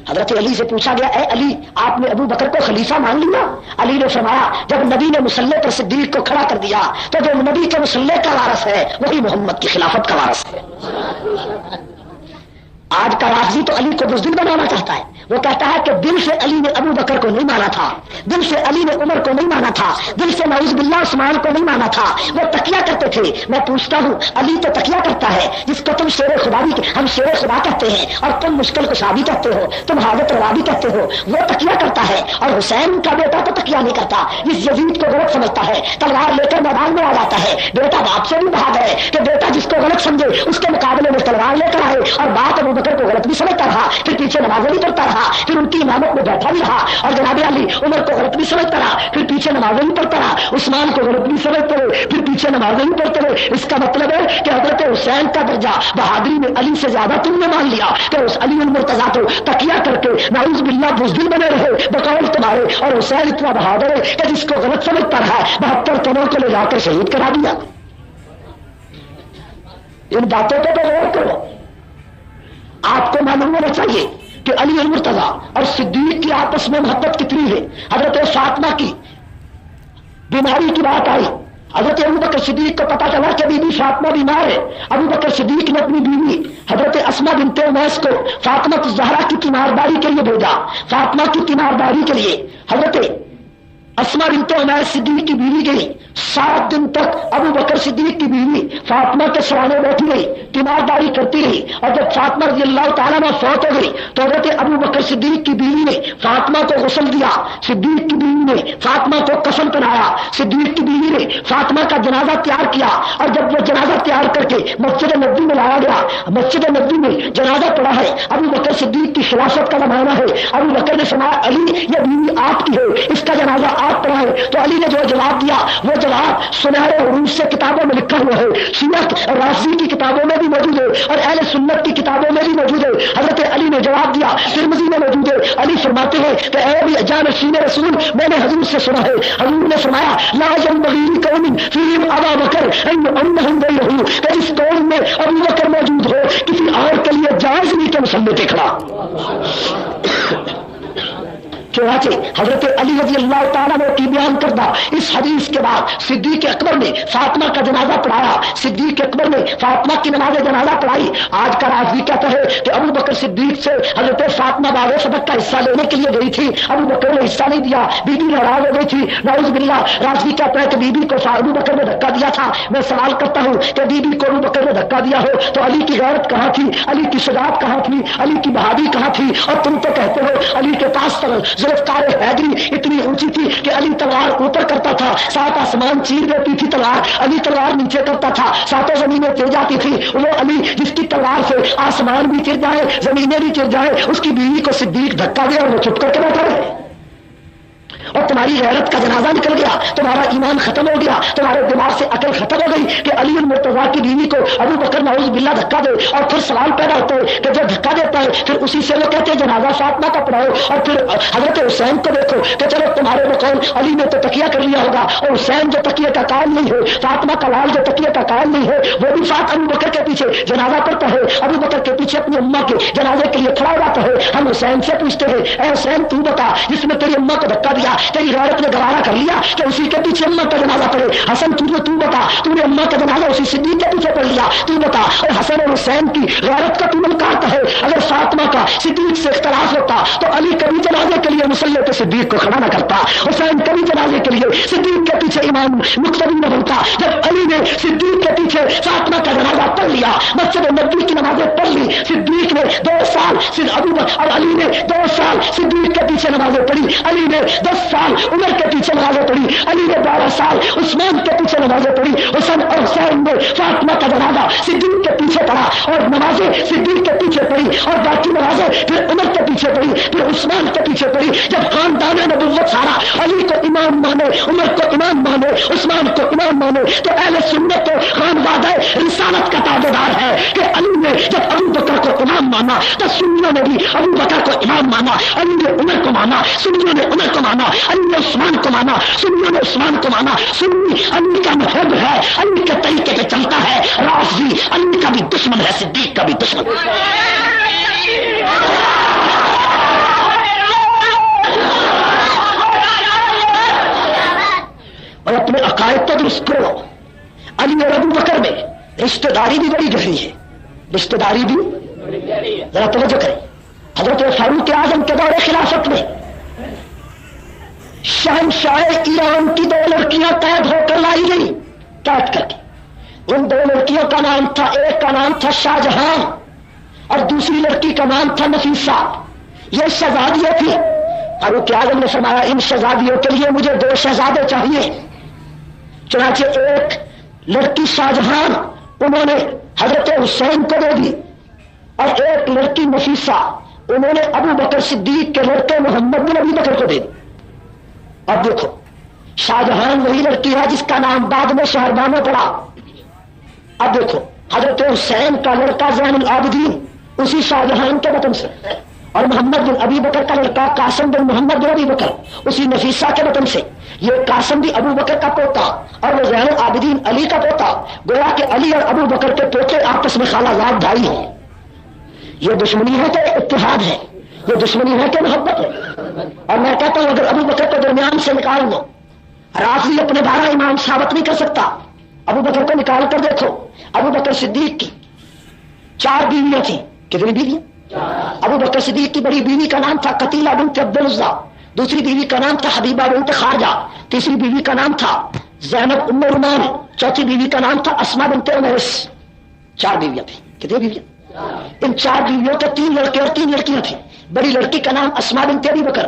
حضرت علی سے پوچھا گیا اے علی آپ نے ابو بکر کو خلیفہ مان لیا؟ علی نے فرمایا جب نبی نے مسلح پر صدیق کو کھڑا کر دیا تو جو نبی کے مسلح کا وارث ہے وہی محمد کی خلافت کا وارث ہے. آج کا رافضی تو علی کو بزدل بنانا چاہتا ہے. وہ کہتا ہے کہ دل سے علی نے ابو بکر کو نہیں مانا تھا, دل سے علی نے عمر کو نہیں مانا تھا, دل سے نعوذ باللہ عثمان کو نہیں مانا تھا. وہ تکیہ کرتے تھے. میں پوچھتا ہوں علی تو تکیہ کرتا ہے جس کو تم شیر خدا بھی, ہم شیر خدا کہتے ہیں اور تم مشکل کشا بھی کہتے ہو, تم حاجت روا بھی کہتے ہو. وہ تکیہ کرتا ہے اور حسین کا بیٹا تو تکیہ نہیں کرتا. اس یزید کو غلط سمجھتا ہے, تلوار لے کر میدان میں آ جاتا ہے. بیٹا باپ سے بھی بھاگ ہے کہ بیٹا جس کو غلط سمجھے اس کے مقابلے میں تلوار لے کر آئے. اور باپ ابو بکر کو غلط بھی سمجھتا رہا, پھر پیچھے نمازیں بھی پڑھتا رہا, پھر ان کی امامت میں بیٹھا بھی رہا. اور جناب علی عمر کو غلط بھی سمجھتا رہا, پھر پیچھے نمازیں بھی پڑھتا رہا. عثمان کو غلط بھی سمجھتے رہے, پھر پیچھے نمازیں بھی پڑھتے رہے. اس کا مطلب ہے کہ حضرت حسین کا درجہ بہادری میں علی سے زیادہ تم نے مان لیا کہ اس علی المرتضیٰ کو تکیہ کر کے نعوذ باللہ بزدل بنے رہے بقول تمہارے, اور حسین اتنا بہادر ہے کہ جس کو غلط سمجھتا رہا 72 تنوں کو لے جا کر شہید کرا دیا. ان باتوں پہ تو غور کرو. آپ کو معلوم ہونا چاہیے کہ علی المرتضیٰ اور صدیق کی آپس میں محبت کتنی ہے. حضرت فاطمہ کی بیماری کی بات آئی, حضرت ابو بکر صدیق کو پتا چلا کہ بی بی فاطمہ بیمار ہے. ابو بکر صدیق نے اپنی بیوی حضرت اسما بنت امیس کو فاطمہ الزہرا کی تیمارداری کے لیے بھیجا. فاطمہ کی تیمارداری کے لیے حضرت اسما بنت امیس صدیق کی بیوی گئی. 7 دن تک ابو بکر صدیق کی بیوی فاطمہ کے سرانے بیٹھی رہی, تیمارداری کرتی رہی. اور جب فاطمہ رضی اللہ تعالیٰ میں فوت ہو گئی تو حضرت ابو بکر صدیق کی بیوی نے فاطمہ کو غسل دیا, صدیق کی بیوی نے فاطمہ کو کفن پہنایا, صدیق کی بیوی نے فاطمہ کا جنازہ تیار کیا. اور جب وہ جنازہ تیار کر کے مسجد نبوی میں لایا گیا, مسجد نبوی میں جنازہ پڑا ہے, ابو بکر صدیق کی خلافت کا زمانہ ہے. ابو بکر نے فرمایا علی یہ بیوی آپ کی ہے, اس کا جنازہ آپ پڑھائے. تو علی نے جو جواب دیا وہ جواب سنہرے حروف سے کتابوں میں لکھا ہوا ہے، شیعہ رافضی کی کتابوں میں بھی موجود ہے اور اہل سنت کی کتابوں میں بھی موجود ہے۔ حضرت علی نے جواب دیا، ترمذی میں موجود ہے۔ علی فرماتے ہیں کہ اے جانشین رسول، میں نے حضور سے سنا ہے، حضور نے فرمایا لا ينبغي لقوم فيهم ابا بکر ان انهم غيره، کہ جس قوم میں ابو بکر موجود ہو کسی اور کے لیے جائز نہیں کہ مسلے پہ کھڑا۔ چنانچہ حضرت علی رضی اللہ تعالیٰ نے کی بیان کردہ اس حدیث کے بعد صدیق اکبر نے فاطمہ کا جنازہ پڑھایا، صدیق اکبر نے فاطمہ کی نماز جنازہ پڑھائی۔ آج کا رازوی کہتا ہے کہ ابو بکر صدیق سے حضرت فاطمہ باغ صدق کا حصہ لینے کے لیے گئی تھی، ابو بکر نے حصہ نہیں دیا، بی بی ناراض ہو گئی تھی۔ نعوذ باللہ، رازوی کہتا ہے کہ بی بی کو ابو بکر نے دھکا دیا تھا۔ میں سوال کرتا ہوں کہ بی بی کو ابو بکر نے دھکا دیا ہو تو علی کی غیرت کہاں تھی، علی کی شجاعت کہاں تھی، علی کی بہادری کہاں تھی؟ اور تم تو کہتے ہو علی کے پاس ذوالفقار حیدری اتنی اونچی تھی کہ علی تلوار اوپر کرتا تھا، سات آسمان چیر دیتی تھی تلوار، علی تلوار نیچے کرتا تھا، ساتوں زمینیں چر جاتی تھی۔ وہ علی جس کی تلوار سے آسمان بھی چر جائے زمینیں بھی چر جائے، اس کی بیوی کو صدیق دھکا دے اور وہ چپ کر کے بیٹھا رہے، اور تمہاری غیرت کا جنازہ نکل گیا، تمہارا ایمان ختم ہو گیا، تمہارے دماغ سے عقل ختم ہو گئی کہ علی المرتضیٰ کی بیوی کو ابو بکر نعوذ باللہ دھکا دے۔ اور پھر سوال پیدا ہوتا ہے کہ جو دھکا دیتا ہے پھر اسی سے وہ کہتے ہیں جنازہ فاطمہ کا پڑھاؤ، اور پھر حضرت حسین کو دیکھو کہ چلو تمہارے بقول علی نے تو تکیہ کر لیا ہوگا، اور حسین جو تکیے کا قائل نہیں ہے، فاطمہ کا لال جو تکیے کا قائل نہیں ہے، وہ بھی ابو بکر کے پیچھے جنازہ پڑھتا ہے، ابو بکر کے پیچھے اپنی اماں کے جنازے کے لیے کھڑا ہو جاتا ہے۔ ہم حسین سے پوچھتے ہیں اے حسین تو بتا، جس نے تیری اماں کو دھکا دیا تیری غیرت نے گوارا کر لیا کہ اسی کے پیچھے اماں کا جنازہ پڑھے؟ حسن تو بتا، تو نے اماں کا جنازہ اسی صدیق کے پیچھے پڑھ لیا، تو بتا۔ اور حسن اور حسین کی غیرت کا تو انکار ہے۔ اگر فاطمہ کا صدیق سے اختلاف ہوتا تو علی کبھی جنازے کے لیے مصلی پہ صدیق کو کھڑا نہ کرتا، حسین کبھی جنازے کے لیے صدیق کے پیچھے امام مقتدی نہ بنتا۔ جب علی نے صدیق کے پیچھے فاطمہ کا جنازہ پڑھ لیا، مسجد نبوی کی نمازیں پڑھ لی، صدیق نے 2 سال ابو بکر اور علی نے 2 سال صدیق کے پیچھے نمازیں پڑھی، علی نے 10 سال عمر کے پیچھے نمازیں پڑھی، علی نے 12 سال عثمان کے پیچھے نمازیں پڑھی، حسن اور حسین نے فاطمہ کا جنازہ صدیق کے پیچھے پڑھا اور نمازیں صدیق کے پیچھے پڑھی، اور باقی نمازیں پھر عمر کے پیچھے پڑھی، پھر عثمان کے پیچھے پڑھی۔ جب خاندان نبوت سارا علی کو امام مانے، عمر کو امام مانے، عثمان کو امام مانے، تو اہل سنت تو خاندان رسالت کا تابعدار ہے کہ علی نے جب ابو بکر کو امام مانا تو سنیوں نے بھی ابو بکر کو امام مانا، علی نے عمر کو مانا، سنیوں نے عمر کو مانا، علی نے عثمان کو مانا، سنیوں نے عثمان کو مانا۔ سنی علی کا محب ہے، علی کے طریقے پہ چلتا ہے، رافضی علی کا بھی دشمن ہے، صدیق کا بھی دشمن ہے۔ اور اپنے عقائد کو درست کرو۔ علی اور ابو بکر میں رشتہ داری بھی بڑی گہری ہے، رشتہ داری بھی ذرا توجہ کریں۔ حضرت فاروق اعظم کے دور خلافت میں شہنشاہ ایران کی 2 لڑکیاں قید ہو کر لائی گئی، قید کر کے۔ ان 2 لڑکیوں کا نام تھا، ایک کا نام تھا شاہجہاں اور دوسری لڑکی کا نام تھا نفیسہ۔ یہ شہزادیاں تھیں۔ فاروق اعظم نے فرمایا ان شہزادیوں کے لیے مجھے 2 شہزادے چاہیے۔ چنانچہ ایک لڑکی شاہجہاں انہوں نے حضرت حسین کو دے دی، اور ایک لڑکی نفیسہ انہوں نے ابو بکر صدیق کے لڑکے محمد بن ابی بکر کو دے دی۔ اب دیکھو، شاہجہاں وہی لڑکی ہے جس کا نام بعد میں شہربانو پڑا۔ اب دیکھو، حضرت حسین کا لڑکا زین العابدین اسی شاہجہاں کے وطن سے، اور محمد بن ابی بکر کا لڑکا قاسم بن محمد بن ابی بکر اسی نفیسہ کے وطن سے۔ یہ قاسم بھی ابو بکر کا پوتا اور وہ زین العابدین علی کا پوتا، گویا کہ علی اور ابو بکر کے پوتے آپس میں خالہ زاد بھائی ہیں۔ یہ دشمنی ہے کہ اتحاد ہے؟ یہ دشمنی ہے کہ محبت ہے؟ اور میں کہتا ہوں اگر ابو بکر کو درمیان سے نکال دو، رافضی اپنے 12 امام ثابت نہیں کر سکتا۔ ابو بکر کو نکال کر دیکھو، ابو بکر صدیق کی 4 بیویاں تھیں۔ کتنی بیویاں؟ ابو بکر صدیق کی بڑی بیوی کا نام تھا قتیلہ بنت عبد العزیٰ، دوسری بیوی کا نام تھا حبیبہ بنت خارجہ، تیسری بیوی کا نام تھا زینب ام رومان، چوتھی بیوی کا نام تھا اسماء بنت عمیس۔ 4 بیویاں تھیں۔ کتنی بیویاں؟ ان 4 بیویوں کے 3 لڑکے اور 3 لڑکیاں تھیں۔ بڑی لڑکی کا نام اسماء بنت ابی بکر،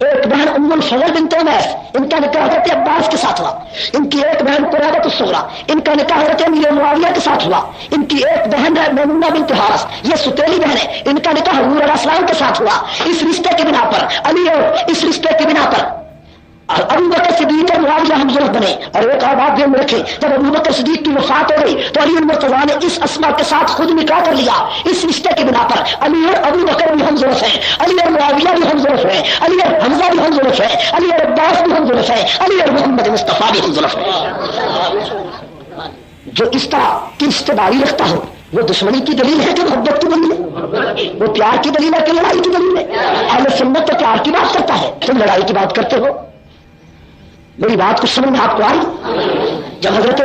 ایک بہن ام الفضل بنت عمیس، ان کا نکاح حضرت عباس کے ساتھ ہوا. ان کی ایک بہن قرابۃ الصغریٰ، ان کا نکاح حضرت امیر معاویہ کے ساتھ ہوا. ان کی ایک بہن ہے میمونہ بنت حارث، یہ ستیلی بہن ہے، ان کا نکاح حضور علیہ السلام کے ساتھ ہوا. اس رشتے کی بنا پر علی اور اس رشتے کی بنا پر ابو بکر صدیق اور معاویہ ہم ضرورت بنے. اور ایک اور بات ذہن میں رکھیں، جب ابو بکر صدیق کی وفات ہو گئی تو علی المرتضیٰ نے اس اسما کے ساتھ خود نکاح کر لیا. اس رشتے کی بنا پر علی اور ابو بکر بھی ہم ضرورت ہیں، علی اور معاویہ بھی ہم ضرورت ہیں، علی اور حمزہ بھی ہم ضرورت ہیں، علی اور عباس بھی ہم ضرورت ہیں، علی اور محمد مصطفیٰ بھی ہم ضرورت ہیں. جو اس طرح کی رشتے داری رکھتا ہو وہ دشمنی کی دلیل ہے کہ محبت کی دلیل ہے؟ وہ پیار کی دلیل ہے کہ لڑائی کی دلیل ہے؟ اہل سنت تو پیار کی بات کرتا ہے، تم لڑائی کی بات کرتے ہو. میری بات کچھ سمجھ میں آپ کو آئی؟ جب حضرت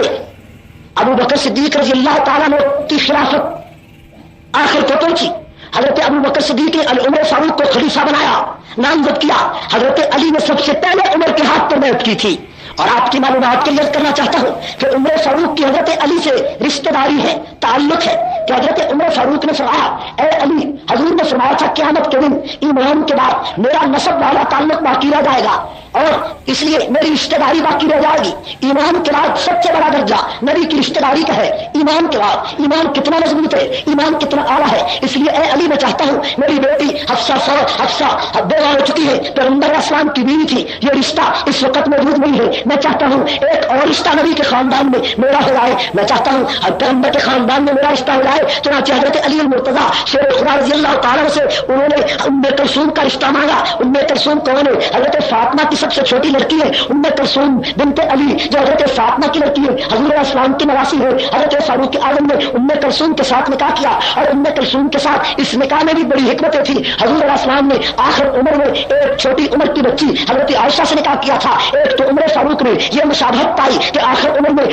ابو بکر صدیق رضی اللہ تعالیٰ نے کی خلافت آخر کو پہنچی، حضرت ابو بکر صدیق نے عمر فاروق کو خلیفہ بنایا، نامزد کیا. حضرت علی نے سب سے پہلے عمر کے ہاتھ پر بیعت کی تھی. اور آپ کی معلومات کے لیے کرنا چاہتا ہوں کہ عمر فاروق کی حضرت علی سے رشتہ داری ہے، تعلق ہے کہ حضرت عمر فاروق نے فرمایا اے علی، حضور نے فرمایا تھا قیامت کے دن ایمان کے بعد میرا نسب والا تعلق باقی رہ جائے گا اور اس لیے میری رشتہ داری باقی رہ جائے گی. ایمان کے بعد سب سے بڑا درجہ نبی کی رشتہ داری کا ہے. ایمان کے بعد ایمان کتنا مضبوط ہے، ایمان کتنا اعلیٰ ہے. اس لیے اے علی میں چاہتا ہوں میری بیٹی حفصہ بیوہ ہو چکی ہے، پیغمبر اسلام کی بیوی تھی، یہ رشتہ اس وقت موجود نہیں ہے. میں چاہتا ہوں ایک اور رشتہ نبی کے خاندان میں میرا ہو جائے. میں چاہتا ہوں پیغمبر کے خاندان میں میرا رشتہ ہو جائے. چنانچہ حضرت علی المرتضیٰ شیر خدا رضی اللہ تعالیٰ سے انہوں نے ام کلثوم کا رشتہ مانگا. ام کلثوم کون ہے؟ حضرت فاطمہ کی سب سے چھوٹی لڑکی ہے ام کلثوم بنت علی، جو حضرت فاطمہ کی لڑکی ہے، حضور علیہ السلام کی نواسی ہے. حضرت فاروق اعظم نے ام کلثوم کے ساتھ نکاح کیا اور ام کلثوم کے ساتھ اس نکاح میں بھی بڑی حکمتیں تھی. حضور علیہ السلام نے آخر عمر میں ایک چھوٹی عمر کی بچی حضرت عائشہ سے نکاح کیا تھا. ایک تو عمر فاروق نے یہ مشابہت پائی کہ آخر عمر میں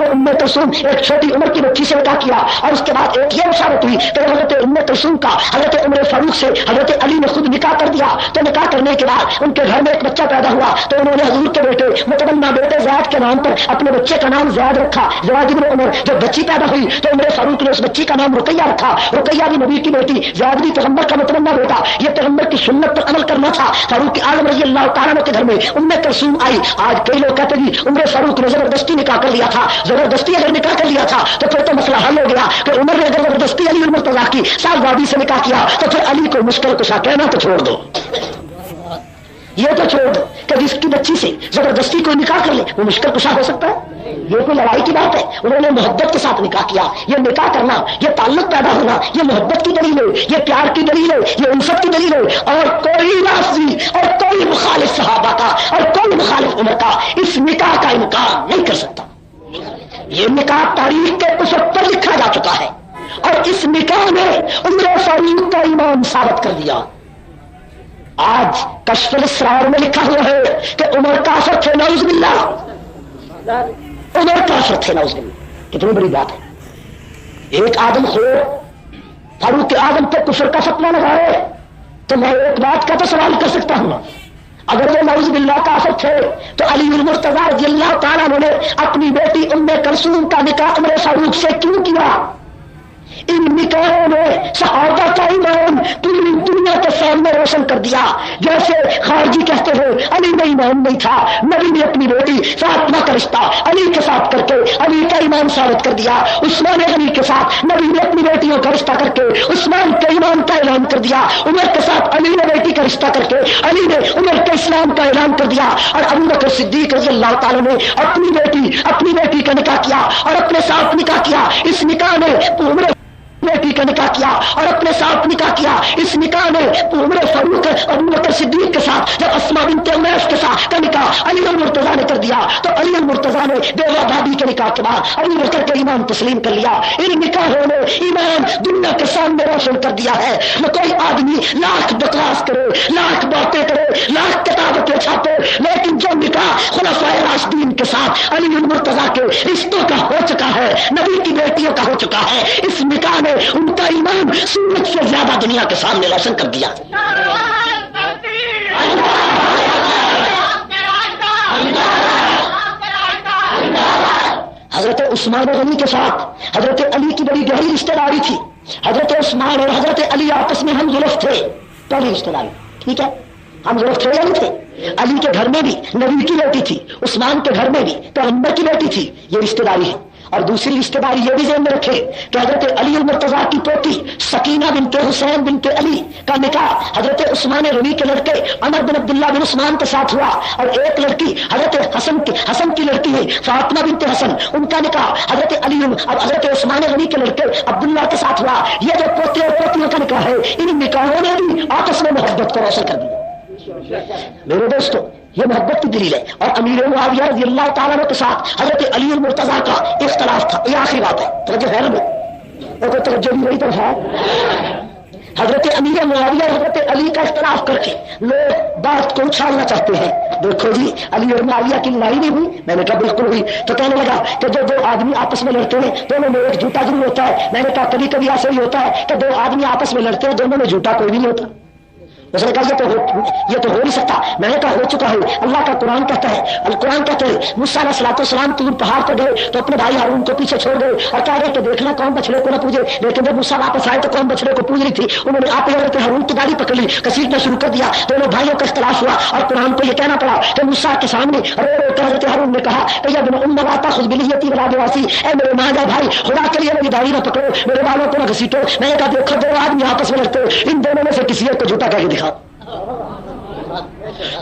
ام کلثوم ایک چھوٹی عمر کی بچی سے نکاح کیا، اور اس کے بعد ایک یہ مشابہت ہوئی کہ حضرت ام کلثوم کا حضرت عمر فاروق سے حضرت علی نے خود نکاح کر دیا. تو نکاح کرنے کے بعد ان کے گھر میں ایک بچہ پیدا ہوا تو انہوں نے حضور کے بیٹے متمنا بیٹے زید کے نام پر اپنے بچے کا نام زید رکھا، زید بن عمر. جب بچی پیدا ہوئی تو عمر فاروق نے اس بچی کا نام رقیہ رکھا. رقیہ بھی نبی کی بیٹی، زید بھی پیغمبر کا متمنا بیٹا. یہ پیغمبر کی سنت پر عمل کرنا تھا. فاروق اعظم رضی اللہ تعالیٰ کے گھر میں ام کلثوم آئی. آج کئی لوگ کہتے ہیں عمر فاروق نے زبردستی نکاح کر لیا تھا. زبردستی اگر نکاح کر لیا تھا تو پھر تو مسئلہ حل ہو گیا کہ عمر نے اگر زبردستی علی المرتضیٰ کی صاحبزادی سے نکاح کیا تو پھر علی کو مشکل کشا کہنا تو چھوڑ دو، یہ تو چھوڑ دو کہ جس کی بچی سے زبردستی کوئی نکاح کر لے وہ مشکل کشا ہو سکتا ہے؟ یہ کوئی لڑائی کی بات ہے؟ انہوں نے محبت کے ساتھ نکاح کیا. یہ نکاح کرنا، یہ تعلق پیدا ہونا، یہ محبت کی دلیل ہے، یہ پیار کی دلیل ہے، یہ الفت کی دلیل ہے. اور کوئی رافضی اور کوئی مخالف صحابہ کا اور کوئی مخالف عمر کا اس نکاح کا انکار نہیں کر سکتا. یہ نکاح تاریخ کے افق پر لکھا جا چکا ہے اور اس نکاح نے عمر فاروق کا ایمان ثابت کر دیا. آج کشف الاسرار میں لکھا ہوا ہے کہ عمر کافر تھے، نعوذ باللہ، عمر کافر تھے، نعوذ باللہ. کتنی بڑی بات ہے. ایک آدم خور فاروق اعظم پہ کفر کا فتویٰ لگائے تو میں ایک بات کا تو سوال کر سکتا ہوں، اگر وہ نعوذ باللہ کافر تھے تو علی المرتضیٰ رضی اللہ تعالیٰ نے اپنی بیٹی ام کلثوم کا نکاح عمر فاروق سے کیوں کیا؟ ان نکاحوں نے صحابہ کا ایمان پوری دنیا کے سامنے روشن کر دیا. جیسے خارجی کہتے ہیں علی میں ایمان نہیں تھا، نبی نے اپنی بیٹی فاطمہ کا رشتہ علی کے ساتھ کر کے علی کا ایمان ثابت کر دیا. عثمان غنی کے ساتھ نبی نے اپنی بیٹیوں کا رشتہ کر کے عثمان کے ایمان کا اعلان کر دیا. عمر کے ساتھ علی نے بیٹی کا رشتہ کر کے علی نے عمر کے اسلام کا اعلان کر دیا. اور ابو بکر صدیق رضی اللہ تعالیٰ نے اپنی بیٹی کا نکاح کیا اور اپنے ساتھ نکاح کیا. اس نکاح نے عمر بیٹی کا نکاح کیا اور اپنے ساتھ نکاح کیا. اس نکاح نے عمر فاروق اور ابو بکر صدیق کے ساتھ جب اسماء بنت عمیس کے ساتھ کا نکاح علی المرتضیٰ نے کر دیا تو علی المرتضیٰ نے بیوہ بھابی کے نکاح کے بعد ابو بکر کے ایمان تسلیم کر لیا. ان نکاحوں نے ایمان دنیا کے سامنے روشن کر دیا ہے. نہ کوئی آدمی لاکھ بکواس کرے، لاکھ باتیں کرے، لاکھ کتابیں چھاپے، لیکن جو نکاح خلفائے راشدین کے ساتھ علی المرتضیٰ کے رشتوں کا ہو چکا ہے، نبی کی بیٹیوں کا ہو چکا ہے، اس نکاح نے ان کا ایمان سورج سے زیادہ دنیا کے سامنے روشن کر دیا. حضرت عثمان غنی کے ساتھ حضرت علی کی بڑی گہری رشتہ داری تھی. حضرت عثمان اور حضرت علی آپس میں ہم زلف تھے، پہلی رشتہ داری، ٹھیک ہے. ہم لوگ تھے یا نہیں تھے؟ علی کے گھر میں بھی نبی کی بیٹی تھی، عثمان کے گھر میں بھی پیغمبر کی بیٹی تھی، یہ رشتے داری ہے۔ اور دوسری رشتے داری یہ بھی ذہن میں رکھے کہ حضرت علی المرتضیٰ کی پوتی سکینہ بنت حسین بنت علی کا نکاح حضرت عثمان غنی کے لڑکے عمر بن عبداللہ بن عثمان کے ساتھ ہوا، اور ایک لڑکی حضرت حسن کی لڑکی ہے فاطمہ بنت حسن، ان کا نکاح حضرت علی اور حضرت عثمان غنی کے لڑکے عبداللہ کے ساتھ ہوا۔ یہ جو پوتے اور پوتیوں کا نکاح ہے، ان نکاحوں نے بھی آپس میں محبت کو روشن کر دیا۔ میرے دوستو، یہ محبت کی دلیل ہے۔ اور امیر معاویہ رضی اللہ تعالیٰ عنہ کے ساتھ حضرت علی المرتضیٰ کا اختلاف تھا۔ یہ آخری بات ہے، توجہ ہے نا؟ اور توجہ بھی وہی طرف ہے۔ حضرت امیر معاویہ حضرت علی کا اختلاف کر کے لوگ بات کو اچھالنا چاہتے ہیں۔ دیکھو جی، علی اور معاویہ کی لڑائی نہیں ہوئی؟ میں نے کہا بالکل ہوئی۔ تو کہنے لگا کہ جو دو آدمی آپس میں لڑتے ہیں دونوں میں ایک جھوٹا ضرور ہوتا ہے۔ میں نے کہا کبھی کبھی ایسا ہی ہوتا ہے کہ دو آدمی آپس میں لڑتے ہیں دونوں میں جھوٹا کوئی بھی نہیں ہوتا۔ اس نے کہا یہ تو ہو نہیں سکتا۔ میں نے کہا ہو چکا ہے، اللہ کا قرآن کہتا ہے، القرآن کہتے ہیں موسیٰ علیہ الصلوۃ والسلام طور پہاڑ پر گئے تو اپنے بھائی ہارون کو پیچھے چھوڑ گئے اور کہہ رہے کہ دیکھنا کون بچڑے کو نہ پوجے، لیکن جب موسیٰ واپس آئے تو کون بچڑے کو پوج رہی تھی، انہوں نے آپ حضرت ہارون کی داڑھی پکڑ لی، گھسیٹنا شروع کر دیا، دونوں بھائیوں کا اختلاف ہوا اور قرآن کو یہ کہنا پڑا کہ موسیٰ کے سامنے رو رو کر حضرت ہارون نے کہا کہ یا ابن ام لا تاخذ بلیتی ولا بواسی، اے میرے ماں بھائی خدا کے لیے میری داڑھی نہ پکڑو، میرے بالوں کو نہ گھسیٹو۔ میں نے کہا دیکھو دو آدمی آپس میں لڑتے، ان دونوں میں سے کسی ایک کو جھوٹا کہہ کے دکھاؤ۔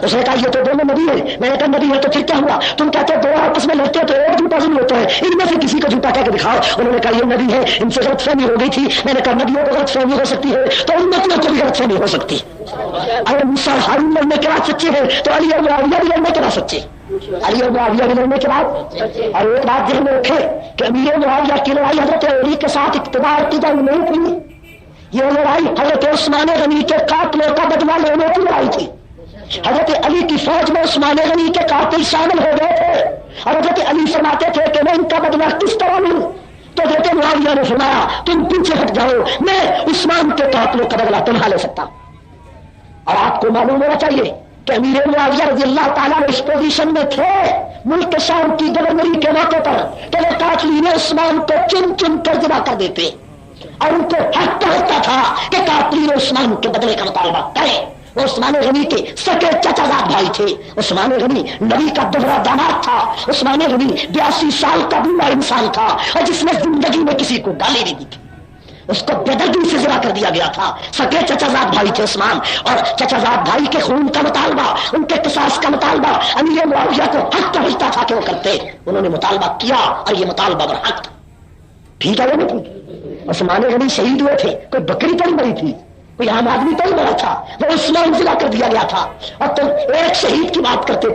اس نے کہا یہ تو دونوں نبی ہے۔ میں نے کہا نبی ہے تو پھر کیا ہوا؟ تم کہتے ہو دو آپس میں لڑتے ہو تو ایک جھوٹا ضرور ہوتا ہے، ان میں سے کسی کو جھوٹا کہہ کے دکھاؤ۔ انہوں نے کہا یہ نبی ہے، ان سے غلط فہمی ہو گئی تھی۔ میں نے کہا نبیوں کو غلط فہمی ہو سکتی ہے تو امتیوں کو بھی غلط فہمی ہو سکتی۔ اگر موسیٰ ہارون لڑنے کے بعد سچے ہیں تو علی اور معاویہ بھی لڑنے کے بعد سچے، علی اور معاویہ بھی لڑنے کے بعد۔ اور ایک بات ذہن میں رکھے کہ امیر معاویہ کی لڑائی حضرت علی کے ساتھ اقتدار کی جنگ نہیں تھی، یہ لڑائی حضرت عثمان غنی کے قاتلوں کا بدلہ لینے کی لڑائی تھی۔ حضرت علی کی فوج میں عثمان غنی کے قاتل شامل ہو گئے تھے اور حضرت علی فرماتے تھے کہ میں ان کا بدلہ کس طرح لوں؟ تو حضرت معاویہ نے فرمایا تم پیچھے ہٹ جاؤ، میں عثمان کے قاتلوں کا بدلہ تنہا لے سکتا۔ اور آپ کو معلوم ہونا چاہیے کہ امیر معاویہ رضی اللہ تعالیٰ نے اس پوزیشن میں تھے ملک شام کی گورنری کے موقع پر کہ وہ قاتلین عثمان کو چن چن کر ذبح کر دیتے اور ان کو حق ہوتا تھا کہ قاتلین عثمان کے بدلے کا مطالبہ کریں۔ وہ عثمان غنی کے سکے چچا زاد بھائی تھے۔ عثمان غنی نبی کا دوہرا داماد تھا۔ عثمان غنی 82 سال کا بوڑھا انسان تھا اور جس نے زندگی میں کسی کو گالی نہیں دی تھی، اس کو بے دردی سے ذبح کر دیا گیا تھا۔ سکے چچا زاد بھائی تھے عثمان، اور چچا زاد بھائی کے خون کا مطالبہ، ان کے قصاص کا مطالبہ امیر معاویہ کو حق سمجھتا تھا کہ وہ کرتے۔ انہوں نے مطالبہ کیا اور یہ مطالبہ برحق تھا۔ ٹھیک ہے وہ نہیں؟ عثمان غنی شہید ہوئے تھے، کوئی بکری تو نہیں مری تھی، کوئی عام آدمی تو نہیں مرا تھا، وہ عثمان ضلع کر دیا گیا تھا۔ اور تم ایک شہید کی بات کرتے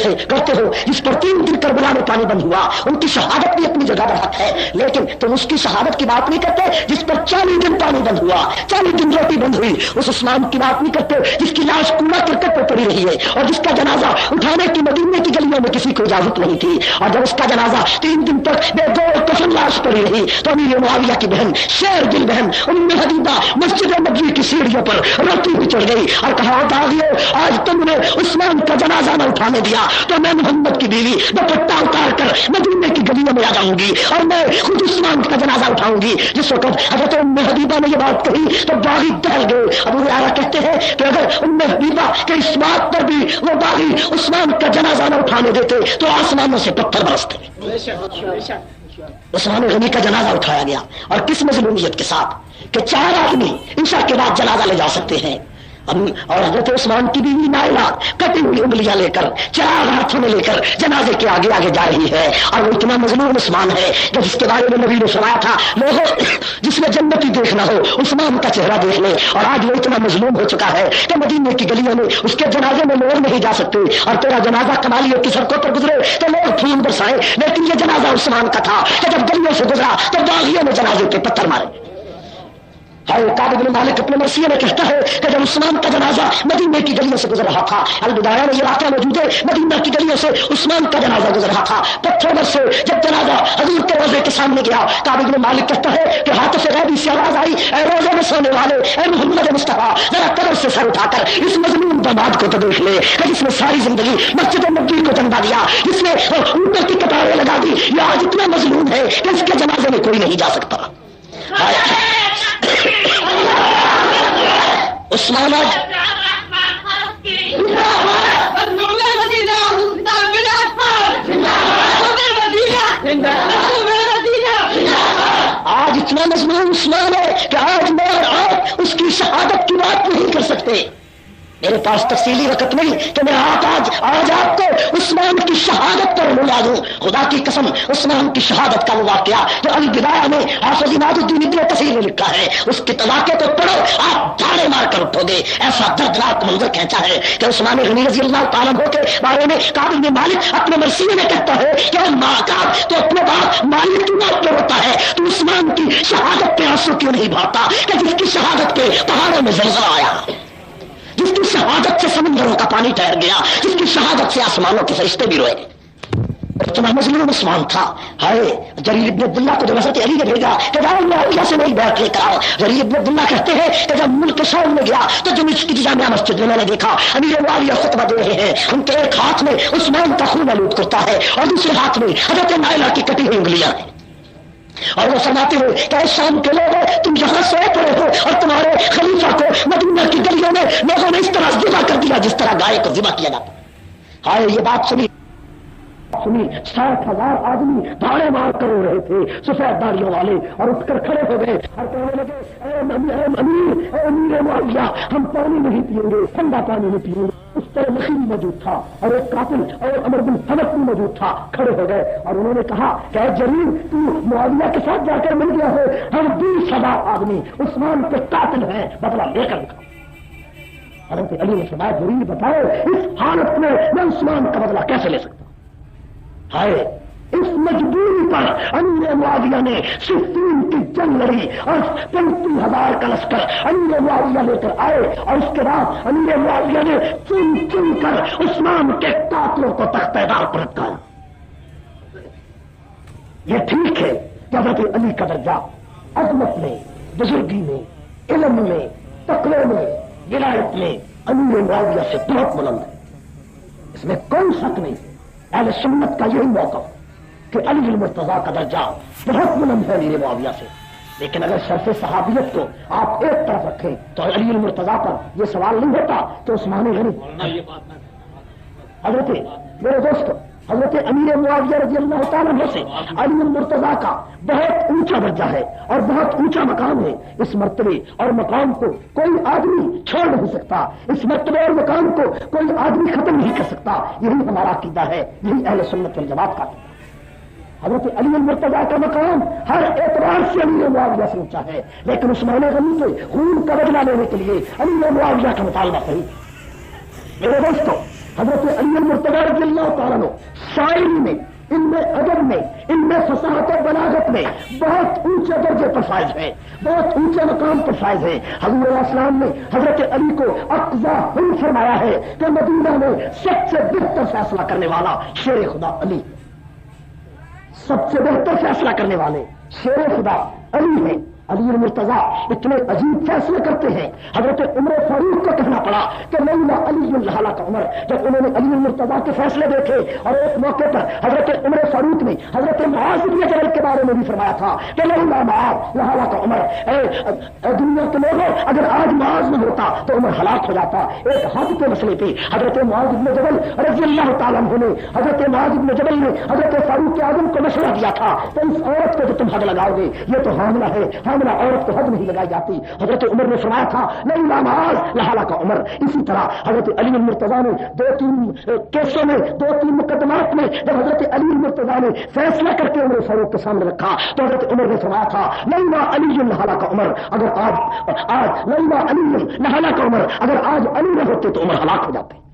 ہو جس پر 3 دن کربلا میں پانی بند ہوا، ان کی شہادت بھی اپنی جگہ پر حق ہے، لیکن تم اس کی شہادت کی بات نہیں کرتے جس پر 40 دن پانی بند ہوا، 40 دن روٹی بند ہوئی۔ اس عثمان کی بات نہیں کرتے جس کی لاش کوڑا کرکٹ پر پڑی رہی ہے اور جس کا جنازہ اٹھانے کی مدینے کی گلیوں میں کسی کو اجازت نہیں تھی، اور جب اس کا جنازہ 3 دن تک بے گور کفن لاش پڑی رہی تو امیر معاویہ کی بہن شیر دل بہن ام حبیبہ مسجد نبوی کی سیڑھیوں پر روتی بھی چڑھ گئی اور کہا داغیو آج تم نے عثمان کا جنازہ نہ اٹھانے دیا تو میں محمد کی بیوی دوپٹہ اتار کر مدینے کی گلیوں میں آ جاؤں گی اور میں خود عثمان کا جنازہ اٹھاؤں گی۔ جس وقت حضرت ام حبیبہ نے یہ بات کہی تو باغی دہل گئے۔ ابو ہریرہ کہتے ہیں کہ اگر ام حبیبہ کے اس بات پر بھی وہ باغی عثمان کا جنازہ نہ اٹھانے دیتے تو آسمانوں سے پتھر برستے۔ عثمان غنی کا جنازہ اٹھایا گیا اور کس مظلومیت کے ساتھ کہ 4 آدمی عشاء کے بعد جنازہ لے جا سکتے ہیں، اور حضرت عثمان کی بیوی نائلہ کٹی ہوئی انگلیاں لے کر 4 ہاتھوں میں لے کر جنازے کے آگے آگے جا رہی ہے، اور وہ اتنا مظلوم عثمان ہے کہ جس کے بارے میں نبی نے فرمایا تھا لوگوں جس میں جنتی دیکھنا ہو عثمان کا چہرہ دیکھ لے، اور آج وہ اتنا مظلوم ہو چکا ہے کہ مدینے کی گلیوں میں اس کے جنازے میں لوگ نہیں جا سکتے، اور تیرا جنازہ کمالیوں کی سڑکوں پر گزرے تو لوگ پھول برسائے، لیکن یہ جنازہ عثمان کا تھا کہ جب گلیوں سے گزرا تو باغیوں نے جنازے پہ پتھر مارے۔ کعب بن مالک اپنے مرثیے میں کہتا ہے کہ جب عثمان کا جنازہ مدینے کی گلیوں سے گزر رہا تھا، البدایہ میں یہ واقعہ موجود ہے، مدینہ کی گلیوں سے عثمان کا جنازہ گزر رہا تھا، پتھروں سے جب جنازہ حضور کے روضے کے سامنے گیا، کعب بن مالک کہتا ہے کہ ہاتھ سے غیبی سے آواز آئی، اے روضے میں سونے والے، اے محمد مصطفیٰ، ذرا قبر سے سر اٹھا کر اس مظلوم داماد کو تو دیکھ لے کہ جس نے ساری زندگی مسجد نبوی کو جنبا دیا، جس نے اونٹوں کی قطاریں لگا دی، یہ آج اتنا مظلوم ہے کہ اس کے جنازے میں کوئی نہیں جا سکتا۔ عثمان آج اتنا مضمون عثمان ہے کہ آج میں اور آپ اس کی شہادت کی بات نہیں کر سکتے. میرے پاس تفصیلی وقت نہیں کہ میں آج آپ کو عثمان کی شہادت پر بلا دوں. خدا کی قسم عثمان کی شہادت کا وہ واقعہ جو البدایہ میں حافظ عماد الدین ابن کثیر نے لکھا ہے، اس کے واقعے کو پڑھو آپ دھاڑے مار کر اٹھو گے. ایسا دردناک منظر کھینچا ہے کہ عثمان غنی رضی اللہ تعالیٰ عنہ کے بارے میں کعب بن مالک اپنے مرثیے میں کہتا ہے کہ کعب تو اپنے باپ مالک کی موت پہ ہوتا ہے، تو عثمان کی شہادت پہ آنسو کیوں نہیں بہاتا کہ جس کی شہادت پہ پہاڑوں میں زلزلہ آیا، جس کی شہادت سے سمندروں کا پانی ٹھہر گیا، جس کی شہادت سے آسمانوں کے فرشتے بھی روئے. اتنا مظلوم عثمان تھا. ہائے جریر بن عبداللہ کو جب حضرت علی نے بھیجا کہ جاؤ معاویہ سے میری بیعت لے کر آؤ. جریر بن عبداللہ کہتے ہیں کہ جب ملک شام میں گیا تو دمشق کی جامع مسجد میں نے دیکھا امیر معاویہ خطبہ دے رہے ہیں. ان کے ایک ہاتھ میں عثمان کا خون آلود کرتا ہے اور دوسرے ہاتھ میں حضرت نائلہ کی کٹی ہوئی انگلیاں ہیں، اور وہ فرماتے ہوئے کہ شام کے لوگ تم یہاں سوئے پڑے ہو اور تمہارے خلیفہ کو مدینہ کی گلیوں میں لوگوں نے اس طرح ذبح کر دیا جس طرح گائے کو ذبح کیا جاتا. ہائے یہ بات سنی 60,000 آدمی دھاڑے مار کر رو رہے تھے سفید داڑیوں والے، اور اٹھ کر کھڑے ہو گئے اور کہنے لگے اے امیر معاویہ ہم پانی نہیں پیئیں گے، ٹھنڈا پانی نہیں پیئیں گے. اس طرح نخیل موجود تھا اور ایک قاتل اور عمر بن حنف بھی موجود تھا. کھڑے ہو گئے اور انہوں نے کہا کہ اے جریر تو معاویہ کے ساتھ جا کر مل گیا ہے، ہم 20,000 آدمی عثمان کے قاتل ہیں، بدلہ لے کر دکھاؤ. حضرت علی نے فرمایا جریر بتاؤ اس حالت میں عثمان کا بدلہ کیسے لے سکتا. ہائے اس مجبوری پر امیر معاویہ نے صفین کی جنگ لڑی اور 35,000 کا لشکر امیر معاویہ لے کر آئے، اور اس کے بعد امیر معاویہ نے چن چن کر عثمان کے قاتلوں کو تختہ دار پر رکھا. یہ ٹھیک ہے کہ حضرت علی کا درجہ عظمت میں، بزرگی میں، علم میں، تقوی میں، ولایت میں امیر معاویہ سے بہت بلند ہے، اس میں کوئی شک نہیں. اہل سنت کا یہی موقف کہ علی المرتضیٰ کا درجہ بہت بلند ہے امیر معاویہ سے. لیکن اگر شرف صحابیت کو آپ ایک طرف رکھیں تو علی المرتضیٰ پر یہ سوال نہیں ہوتا کہ عثمان غنی. حضرت میرے دوست حضرت امیر معاویہ رضی اللہ تعالیٰ عنہ سے علی المرتضیٰ کا بہت اونچا درجہ ہے اور بہت اونچا مقام ہے. اس مرتبے اور مقام کو کوئی آدمی چھوڑ نہیں سکتا، اس مرتبے اور مقام کو کوئی آدمی ختم نہیں کر سکتا. یہی ہمارا عقیدہ ہے، یہی اہل سنت والجماعت کا عقیدہ. حضرت علی المرتضیٰ کا مقام ہر اعتبار سے امیر معاویہ سے اونچا ہے، لیکن عثمان غنی کے خون کا بدلہ لینے کے لیے امیر معاویہ کا مطالبہ صحیح. میرے دوستوں حضرت علی المرتضیٰ رضی اللہ تعالیٰ عنہ شاعری میں، ان میں ادب میں، ان میں فصاحت و بلاغت میں بہت اونچے درجے پر فائز ہیں، بہت اونچے مقام پر فائز ہیں. حضور علیہ السلام نے حضرت علی کو اقضا حل فرمایا ہے کہ مدینہ میں سب سے بہتر فیصلہ کرنے والا شیر خدا علی، سب سے بہتر فیصلہ کرنے والے شیر خدا علی ہیں. علی المرتضیٰ اتنے عجیب فیصلے کرتے ہیں، حضرت عمر فاروق کو کہنا پڑا کہ لیلا علی اللہ کا عمر. جب انہوں نے علی المرتضیٰ کے فیصلے دیکھے اور ایک موقع پر حضرت عمر فاروق نے حضرت معاذ بن جبل کے بارے میں بھی فرمایا تھا کہ لیلا معاذ اللہ کا عمر، اے دنیا کے لوگوں اگر آج معاذ نہ ہوتا تو عمر ہلاک ہو جاتا. ایک حد کے مسئلے پہ حضرت معاذ بن جبل رضی اللہ تعالیٰ عنہ نے، حضرت معاذ بن جبل نے حضرت فاروق اعظم کو مشورہ دیا تھا کہ اس عورت کو جو تم حد لگاؤ گے یہ تو حاملہ ہے، حاملہ عورت کو حد نہیں لگائی جاتی. حضرت عمر نے فرمایا تھا لیلا معاذ لہلا کا عمر. اسی طرح حضرت علی المرتضیٰ نے 2-3 کیسوں میں، 2-3 مقدمات میں جب حضرت علی المرتضیٰ نے فیصلہ کر کے عمر فاروق کے سامنے رکھا تو حضرت عمر نے فرمایا تھا لیلا علی لہلا کا عمر. اگر آج لیلا علی لہلا کا عمر، اگر آج علی نہ ہوتے تو عمر ہلاک ہو جاتے.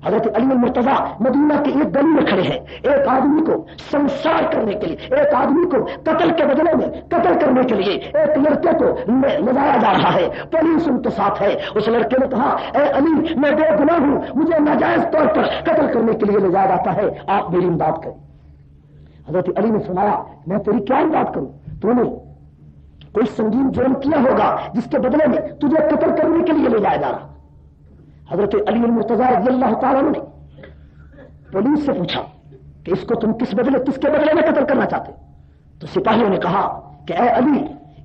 حضرت علی المرتضیٰ مدینہ کی ایک گلی میں کھڑے ہیں، ایک آدمی کو سنسار کرنے کے لیے، ایک آدمی کو قتل کے بدلے میں قتل کرنے کے لیے ایک لڑکے کو لے جایا جا رہا ہے. پولیس ان کے ساتھ ہے. اس لڑکے نے کہا اے علی میں بے گناہ ہوں، مجھے ناجائز طور پر قتل کرنے کے لیے لے جایا جاتا ہے، آپ میری امداد کریں. حضرت علی نے فرمایا میں تیری کیا امداد کروں، تو نے کوئی سنگین جرم کیا ہوگا جس کے بدلے میں تجھے قتل کرنے کے لیے لے جایا جا رہا. حضرت علی المرتضیٰ رضی اللہ تعالیٰ نے پولیس سے پوچھا کہ اس کو تم کس کے بدلے میں قتل کرنا چاہتے؟ تو سپاہیوں نے کہا کہ اے علی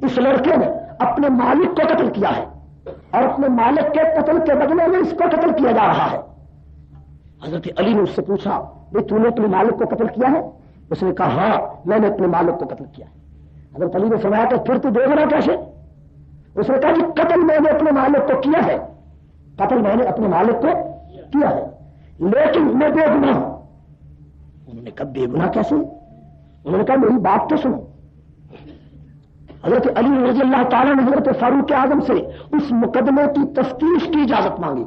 اس لڑکے نے اپنے مالک کو قتل کیا ہے اور اپنے مالک کے قتل کے بدلے میں اس کو قتل کیا جا رہا ہے. حضرت علی نے اس سے پوچھا بھائی تو نے اپنے مالک کو قتل کیا ہے؟ اس نے کہا ہاں میں نے اپنے مالک کو قتل کیا ہے. حضرت علی نے فرمایا کہ پھر تو بے گناہ کیسے؟ اس نے کہا کہ قتل میں نے اپنے مالک کو کیا ہے, قتل میں نے اپنے مالک کو کیا ہے, لیکن میں بے گناہ ہوں. انہوں نے کہا بے گناہ کیسے؟ انہوں نے کہا میری بات تو سنو. حضرت علی رضی اللہ تعالیٰ نے حضرت فاروق اعظم سے اس مقدمے کی تفتیش کی اجازت مانگی.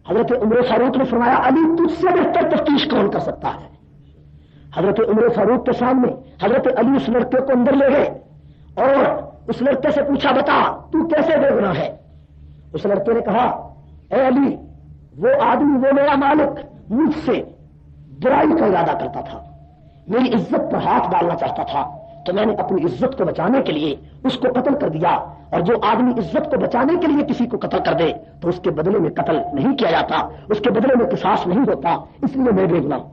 حضرت عمر فاروق نے فرمایا علی تجھ سے بہتر تفتیش کون کر سکتا ہے؟ حضرت عمر فاروق کے سامنے حضرت علی اس لڑکے کو اندر لے گئے اور اس لڑکے سے پوچھا بتا تو کیسے بے گناہ ہے؟ اس لڑکے نے کہا اے علی وہ آدمی وہ میرا مالک مجھ سے برائی کا ارادہ کرتا تھا, میری عزت پر ہاتھ ڈالنا چاہتا تھا, تو میں نے اپنی عزت کو بچانے کے لیے اس کو قتل کر دیا. اور جو آدمی عزت کو بچانے کے لیے کسی کو قتل کر دے تو اس کے بدلے میں قتل نہیں کیا جاتا, اس کے بدلے میں قصاص نہیں ہوتا, اس لیے میں بے گناہ ہوں.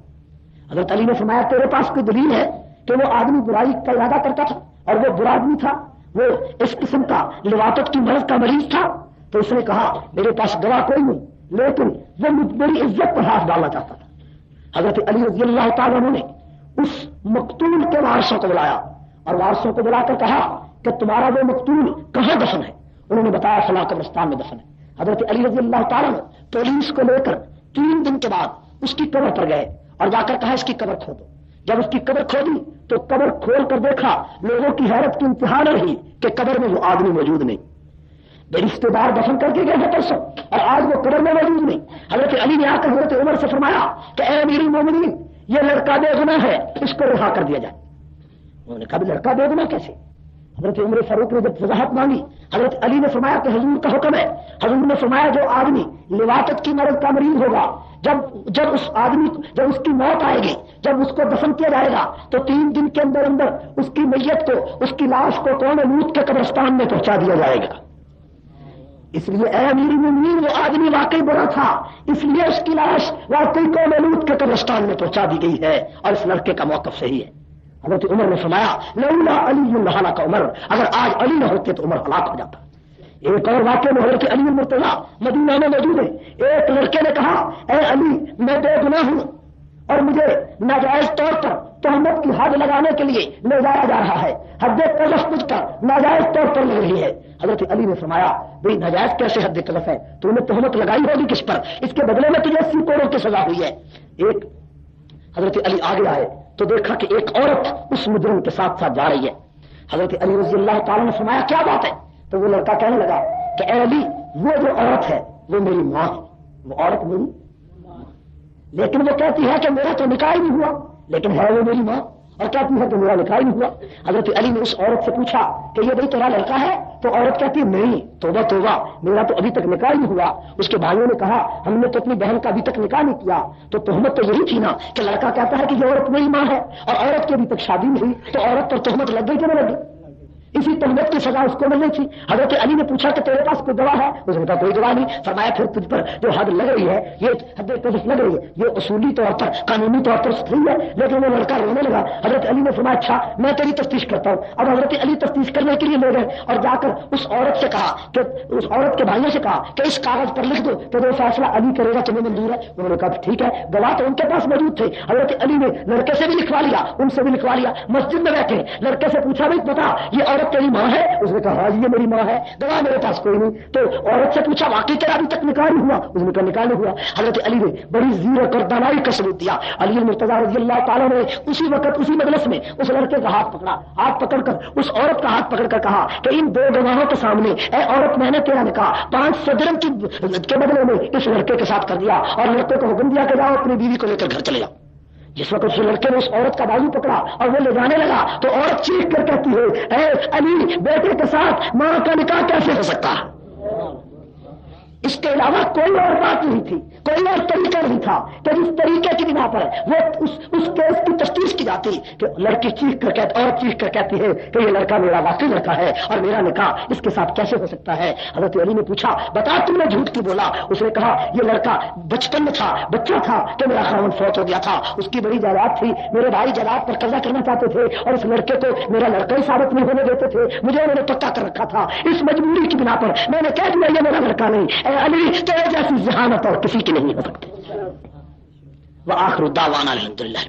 حضرت علی نے فرمایا تیرے پاس کوئی دلیل ہے کہ وہ آدمی برائی کا ارادہ کرتا تھا اور وہ برا آدمی تھا, وہ اس قسم کا لواطت کی مرض کا مریض تھا؟ تو اس نے کہا میرے پاس گواہ کوئی نہیں, لیکن وہ میری عزت پر ہاتھ ڈالنا چاہتا تھا. حضرت علی رضی اللہ تعالیٰ نے اس مقتول کے وارثوں کو بلایا اور وارثوں کو بلا کر کہا کہ تمہارا وہ مقتول کہاں دفن ہے؟ انہوں نے بتایا فلاں قبرستان میں دفن ہے. حضرت علی رضی اللہ تعالیٰ نے پولیس کو لے کر 3 دن کے بعد اس کی قبر پر گئے اور جا کر کہا اس کی قبر کھودو. جب اس کی قبر کھودی تو قبر کھول کر دیکھا, لوگوں کی حیرت کی انتہا نہ رہی کہ قبر میں وہ آدمی موجود نہیں. میرے رشتے دار دفن کر کے گئے ہیں پرسوں اور آج وہ قبر میں موجود نہیں. حضرت علی نے آ کر حضرت عمر سے فرمایا کہ اے امیر المومنین یہ لڑکا بے گناہ ہے, اس کو رہا کر دیا جائے. انہوں نے کہا لڑکا بے گناہ کیسے؟ حضرت عمر فاروق نے جب وضاحت مانگی حضرت علی نے فرمایا کہ حضور کا حکم ہے. حضور نے فرمایا جو آدمی لواطت کی مرض کا مریض ہوگا, جب اس کی موت آئے گی, جب اس کو دفن کیا جائے گا تو 3 دن کے اندر اندر اس کی میت کو, اس کی لاش کو قوم لوط کے قبرستان میں پہنچا دیا جائے گا. اس لیے اے امیر المومنین وہ آدمی واقعی برا تھا, اس لیے اس کی لاش واقعی قوم لوط کے قبرستان میں پہنچا دی گئی ہے اور اس لڑکے کا موقف صحیح ہے. حضرت عمر نے فرمایا لولا علی لہلک عمر, اگر آج علی نہ ہوتے تو عمر ہلاک ہو جاتا. ایک اور واقعہ میں حضرت علی المرتضیٰ مدینہ میں موجود ہے. ایک لڑکے نے کہا اے علی میں بے گناہ ہوں اور مجھے ناجائز طور پر تہمت کی حد لگانے کے لیے لے جایا جا رہا ہے, حد قذف مجھ پر ناجائز طور پر لگ رہی ہے. حضرت علی نے فرمایا بھئی ناجائز کیسے حد قذف ہے؟ تو نے تہمت لگائی ہوگی کس پر, اس کے بدلے میں تجھے 80 کروڑ کی سزا ہوئی ہے. ایک حضرت علی آگے آئے تو دیکھا کہ ایک عورت اس مجرم کے ساتھ ساتھ جا رہی ہے. حضرت علی رضی اللہ تعالیٰ نے فرمایا کیا بات ہے؟ تو وہ لڑکا کہنے لگا کہ اے علی وہ جو عورت ہے وہ میری ماں ہے. وہ عورت میری, لیکن وہ کہتی ہے کہ میرا تو نکاح ہی نہیں ہوا, لیکن ہے وہ میری ماں اور کہتی ہے کہ میرا نکاح نہیں ہوا. حضرت علی نے اس عورت سے پوچھا کہ یہ بھائی تیرا لڑکا ہے؟ تو عورت کہتی ہے نہیں, توبہ توبہ میرا تو ابھی تک نکاح نہیں ہوا. اس کے بھائیوں نے کہا ہم نے تو اپنی بہن کا ابھی تک نکاح نہیں کیا. تو تہمت تو یہی تھی نا کہ لڑکا کہتا ہے کہ یہ عورت میری ماں ہے اور عورت کی ابھی تک شادی نہیں ہوئی, تو عورت پر تہمت لگ گئی کہ نہ لگ گئی؟ اسی تہمت کی سزا اس کو ملنی تھی. حضرت علی نے پوچھا کہ تیرے پاس کوئی گواہ ہے؟ اس نے کہا کوئی گواہ نہیں. فرمایا پھر تجھ پر جو حد لگ رہی ہے, یہ حد قذف لگ رہی ہے, یہ اصولی طور پر قانونی طور پر صحیح ہے. لیکن وہ لڑکا رونے لگا. حضرت علی نے فرمایا اچھا میں تیری تفتیش کرتا ہوں. اب حضرت علی تفتیش کرنے کے لیے لے گئے اور جا کر اس عورت سے کہا کہ اس عورت کے بھائیوں سے کہا کہ اس کاغذ پر لکھ دو کہ وہ فیصلہ علی کرے گا تمہیں منظور ہے. انہوں نے کہا ٹھیک ہے. گواہ تو ان کے پاس موجود تھے. حضرت علی نے لڑکے سے بھی لکھوا لیا, ان سے بھی لکھوا لیا. مسجد میں بیٹھے لڑکے سے پوچھا بھائی بتا یہ عورت تیری ماں ہے؟ اس نے کہا ہاں یہ میری ماں ہے. گواہ میرے پاس کوئی نہیں. تو عورت سے پوچھا واقعی تیرا ابھی تک نکاح نہیں ہوا؟ اس نے کہا نکاح نہیں ہوا. حضرت علی نے بڑی زیرک اور دانائی کا ثبوت دیا. علی المرتضیٰ رضی اللہ تعالیٰ نے اسی وقت اسی مجلس میں اس لڑکے کا ہاتھ پکڑا, ہاتھ پکڑ کر اس عورت کا ہاتھ پکڑ کر کہا کہ ان 2 گواہوں کے سامنے اے عورت میں نے تیرا نکاح 500 درہم کے بدلے میں اس لڑکے کے ساتھ کر دیا اور لڑکے کو حکم دیا کہ جاؤ اپنی بیوی کو لے کر گھر چلے جاؤ. جس وقت اس لڑکے نے اس عورت کا بازو پکڑا اور وہ لے جانے لگا تو عورت چیخ کر کہتی ہے اے علی بیٹے کے ساتھ ماں کا نکاح کیسے ہو سکتا ہے؟ اس کے علاوہ کوئی اور بات نہیں تھی, کوئی اور طریقہ نہیں تھا کہ جس طریقے کی بنا پر وہ اس کیس کی تفتیش کی جاتی کہ لڑکی چیخ کر کہتی اور چیخ کر کہتی ہے کہ یہ لڑکا میرا واقعی لڑکا ہے اور میرا نکاح اس کے ساتھ کیسے ہو سکتا ہے. حضرت علی نے پوچھا بتا تم نے جھوٹ کی بولا؟ اس نے کہا یہ لڑکا بچپن میں تھا, بچہ تھا کہ میرا خاوند فوت ہو گیا تھا, اس کی بڑی جائیداد تھی, میرے بھائی جائیداد پر قبضہ کرنا چاہتے تھے اور اس لڑکے کو میرا لڑکا ہی ثابت نہیں ہونے دیتے تھے, مجھے انہوں نے پکا کر رکھا تھا. اس مجبوری کی بنا پر میں نے کہہ دیا یہ میرا لڑکا نہیں. اے علی تیرے جیسی ذہانت اور کسی کی نہیں ہو سکتی. وآخر دعوانا الحمدللہ.